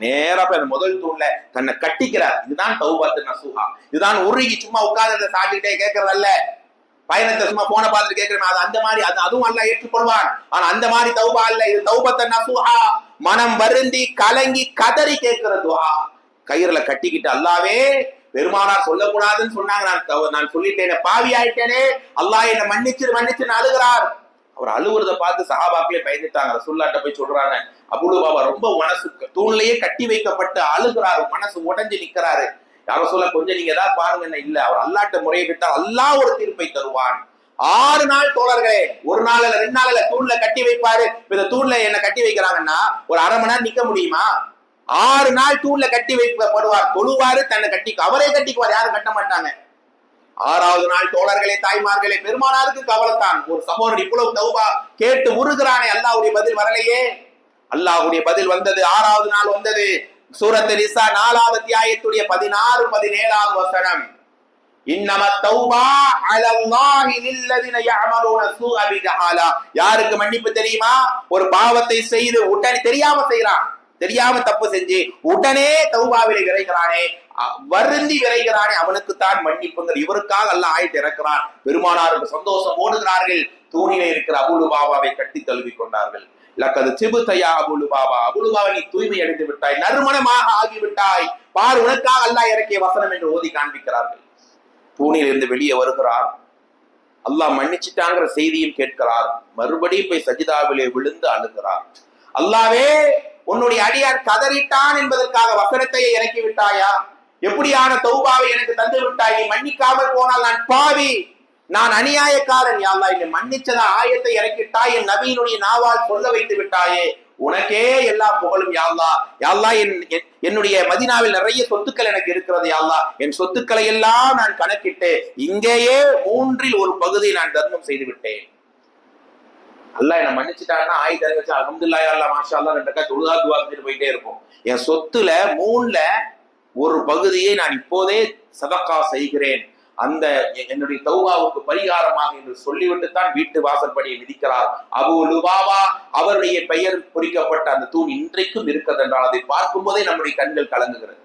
நேரா போய் அந்த முதல் தூண்ல தன்னை கட்டிக்கிறார். இதுதான் தௌபத்து நசூஹா. இதுதான் உருகி சும்மா உட்கார்ந்து சாட்டிட்டே கேட்கறதல்ல, பயணத்தை சும்மா போன பார்த்துட்டு கேட்கிறேன், அது அந்த மாதிரி, அதுவும் அல்லாஹ் ஏற்றுக்கொள்வான். ஆனா அந்த மாதிரி தௌபா இல்ல, இது தௌபத்து நசூஹா. மனம் வருந்தி கலங்கி கதறி கேட்கிற துஆ. கயிறுல கட்டிக்கிட்டு, அல்லாவே பெருமானார் சொல்லக்கூடாதுன்னு சொன்னாங்க, நான் சொல்லிட்டேனே, பாவி ஆயிட்டேனே, அல்லாஹ் என்ன மன்னிச்சு அழுகிறார். அவர் அழுவுறத பார்த்து சஹாபாக்களே பயந்துட்டாங்க. ரசூலுல்லாஹ்ட்ட போய் சொல்றாங்க, அபூ லுபாபா ரொம்ப மனசு தூண்லயே கட்டி வைக்கப்பட்டு அழுகிறாரு, மனசு உடைஞ்சு நிக்கிறாரு. யாரும் சொல்ல, கொஞ்சம் நீங்க ஏதாவது பாருங்க. இல்ல, அவர் அல்லாஹ்ட்ட முறையிட்டால் அல்லாஹ் ஒரு தீர்ப்பை தருவான். 6 நாள் தோழர்களே, 1 நாள் இல்ல 2 நாள் இல்ல, தூண்ல கட்டி வைப்பாரு. இந்த தூண்ல என்ன கட்டி வைக்கிறாங்கன்னா ஒரு அரை மணி நேரம் நிக்க முடியுமா? 6 நாள் தூண்ல கட்டி வைக்கப்படுவார். தொழுவாரு, தன்னை அவரே கட்டிக்குவார், யாரும் கட்ட மாட்டாங்க. 6வது நாள் தோழர்களே, தாய்மார்களே, பெருமானாருக்கு கவலைத்தான். ஒரு சகோதரன் இவ்வளவு தௌபா கேட்டு உருகிறானே, அல்லாஹ்வுடைய பதில் வரலையே. அல்லாஹ்வுடைய பதில் வந்தது. 6வது நாள் வந்தது. சூரத் நிசா 4வது அத்தியாயத்துடைய 16, 17வது வசனம். இன்னமத் தௌபா அலல்லாஹி லில்லதீன யஅமலூன ஸூஅ பிஜஹாலா. யாருக்கு மன்னிப்பு தெரியுமா? ஒரு பாவத்தை செய்து உடனே தெரியாம செய்றான், தெரியாம தப்பு செஞ்சு உடனே தௌபாவிலே விரைகிறானே, வருந்தி விரைகிறானே, அவனுக்கு தான் மன்னிப்புங்கிற. இவருக்காக அல்லாஹ் ஆயத்தை இறக்கிறான். பெருமானாருக்கு சந்தோஷம் ஓடுகிறார்கள். தூணிலே இருக்கிற அபூ லுபாபாவை கட்டி தழுவி கொண்டார்கள். லக்கது திபுதயா அபூ லுபாபா, அபூ லுபாபா நீ தூய்மை அடைந்து விட்டாய், நறுமணமாக ஆகிவிட்டாய், பார் உனக்காக அல்லாஹ் இறக்கிய வசனம் என்று ஓதி காண்பிக்கிறார்கள். தூணில் இருந்து வெளியே வருகிறார். அல்லாஹ் மன்னிச்சிட்டாங்கிற செய்தியும் கேட்கிறார். மறுபடியும் போய் சஜிதாவிலே விழுந்து அழுகிறார். அல்லாவே, உன்னுடைய அடியார் கதறிட்டான் என்பதற்காக வசனத்தை இறக்கி விட்டாயா? எப்படியான தௌபாவை எனக்கு தந்து விட்டாய்? நீ மன்னிக்காமல் போனால் நான் பாவி, நான் அநியாயக்காரன். யா அல்லாஹ், என்னை மன்னிச்சதா ஆயத்தை இறக்கிட்டாய், என் நபியினுடைய நாவால் சொல்ல வைத்து விட்டாயே, உனக்கே எல்லா புகழும். யா அல்லாஹ், யா அல்லாஹ், என்னுடைய மதீனாவில் நிறைய சொத்துக்கள் எனக்கு இருக்கிறது. யா அல்லாஹ், என் சொத்துக்களை எல்லாம் நான் கணக்கிட்டு இங்கேயே 3ல் 1 பகுதியை நான் தர்மம் செய்து விட்டேன். அல்லாஹ் என்ன மன்னிச்சுட்டாங்கன்னா ஆயுத வச்சு அல்ஹம்துலில்லாஹ் யா அல்லாஹ் மாஷா அல்லாஹ் 2 தொழுகா துஆ செஞ்சுட்டு போயிட்டே இருக்கும். என் சொத்துல 3ல் 1 பகுதியை நான் இப்போதே சதகா செய்கிறேன், அந்த என்னுடைய தௌபாவுக்கு பரிகாரமாக என்று சொல்லிவிட்டு தான் வீட்டு வாசற்படியை மிதிக்கிறார். அபூ லுபாபா அவருடைய பெயர் குறிக்கப்பட்ட அந்த தூண் இன்றைக்கும் இருக்கிறது என்றால் அதை பார்க்கும் போதே நம்முடைய கண்கள் கலங்குகிறது.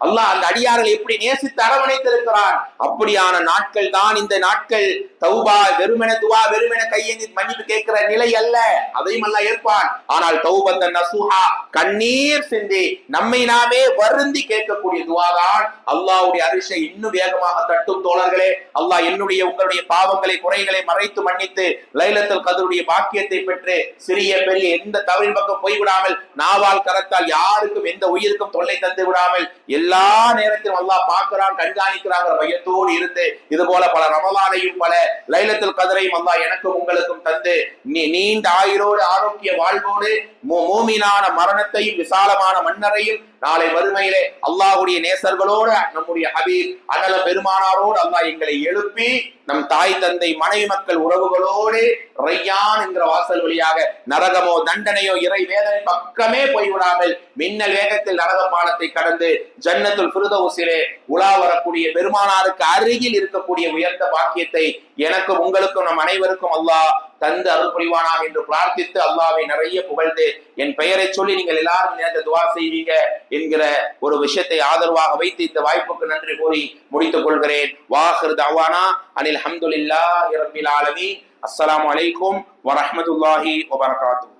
அல்லாஹ் அந்த அடியார்கள் எப்படி நேசித்து அரவணைத்திருக்கிறான். அப்படியான நாட்கள் தான் இந்த நாட்கள். தௌபா வெறுமென துவா, வெறுமென கையேந்தி மன்னிப்பு கேட்கிற நிலை அல்ல, அதையும் அல்லாஹ் ஏற்பான். ஆனால் தௌபத்தன் நசூஹா, கண்ணீர் சிந்தி நம்மை நாமே வருந்தி கேட்கக்கூடிய துவாதான் அல்லாஹ்வுடைய அரிஷை இன்னும் வேகமாக தட்டும். தோழர்களே, அல்லாஹ் என்னுடைய உங்களுடைய பாவங்களை குறைகளை மறைத்து மன்னித்து லைலத்துல் கத்ருடைய பாக்கியத்தை பெற்று சிறிய பெரிய எந்த தவறின் பக்கம் போய்விடாமல், நாவால் கரத்தால் யாருக்கும் எந்த உயிருக்கும் தொல்லை தந்து விடாமல் எல்லா நேரத்திலும் அல்லாஹ் பார்க்கிறான், கண்காணிக்கிறாங்க மையத்தோடு இருந்து இது போல பல ரமலானையும் பல லைலத்துல் கத்ரையும் அல்லாஹ் எனக்கும் உங்களுக்கும் தந்து நீண்ட ஆயுளோடு ஆரோக்கிய வாழ்வோடு மூமினான மரணத்தையும் விசாலமான மன்னரையும் நாளை வறுமையிலே அல்லாஹ்வுடைய நேசர்களோடு நம்முடைய ஹபீப் அனல பெருமானாரோடு அல்லாஹ் எங்களை எழுப்பி நம் தாய் தந்தை மனைவி மக்கள் உறவுகளோடு ரையான் என்கிற வாசல் வழியாக நரகமோ தண்டனையோ இறை வேதனை பக்கமே போய்விடாமல் மின்னல் வேகத்தில் நரக பாலத்தை கடந்து ஜன்னத்துல் ஃபிர்தௌஸிலே உலா வரக்கூடிய பெருமானாருக்கு அருகில் இருக்கக்கூடிய உயர்ந்த பாக்கியத்தை எனக்கும் உங்களுக்கும் நம் அனைவருக்கும் அல்லாஹ் தந்து அருள் புரிவானாக என்று பிரார்த்தித்து அல்லாஹ்வை நிறைய புகழ்ந்து என் பெயரை சொல்லி நீங்கள் எல்லாரும் நேரத்தை துஆ செய்வீங்க என்கிற ஒரு விஷயத்தை ஆதரவாக வைத்து இந்த வாய்ப்புக்கு நன்றி கூறி முடித்துக் கொள்கிறேன். வாஹிர் தஅவானா அனில் ஹம்துலில்லாஹி ரப்பில் ஆலமீன். அஸ்ஸலாமு அலைக்கும் வரஹ்மத்துல்லாஹி வபரகாத்துஹு.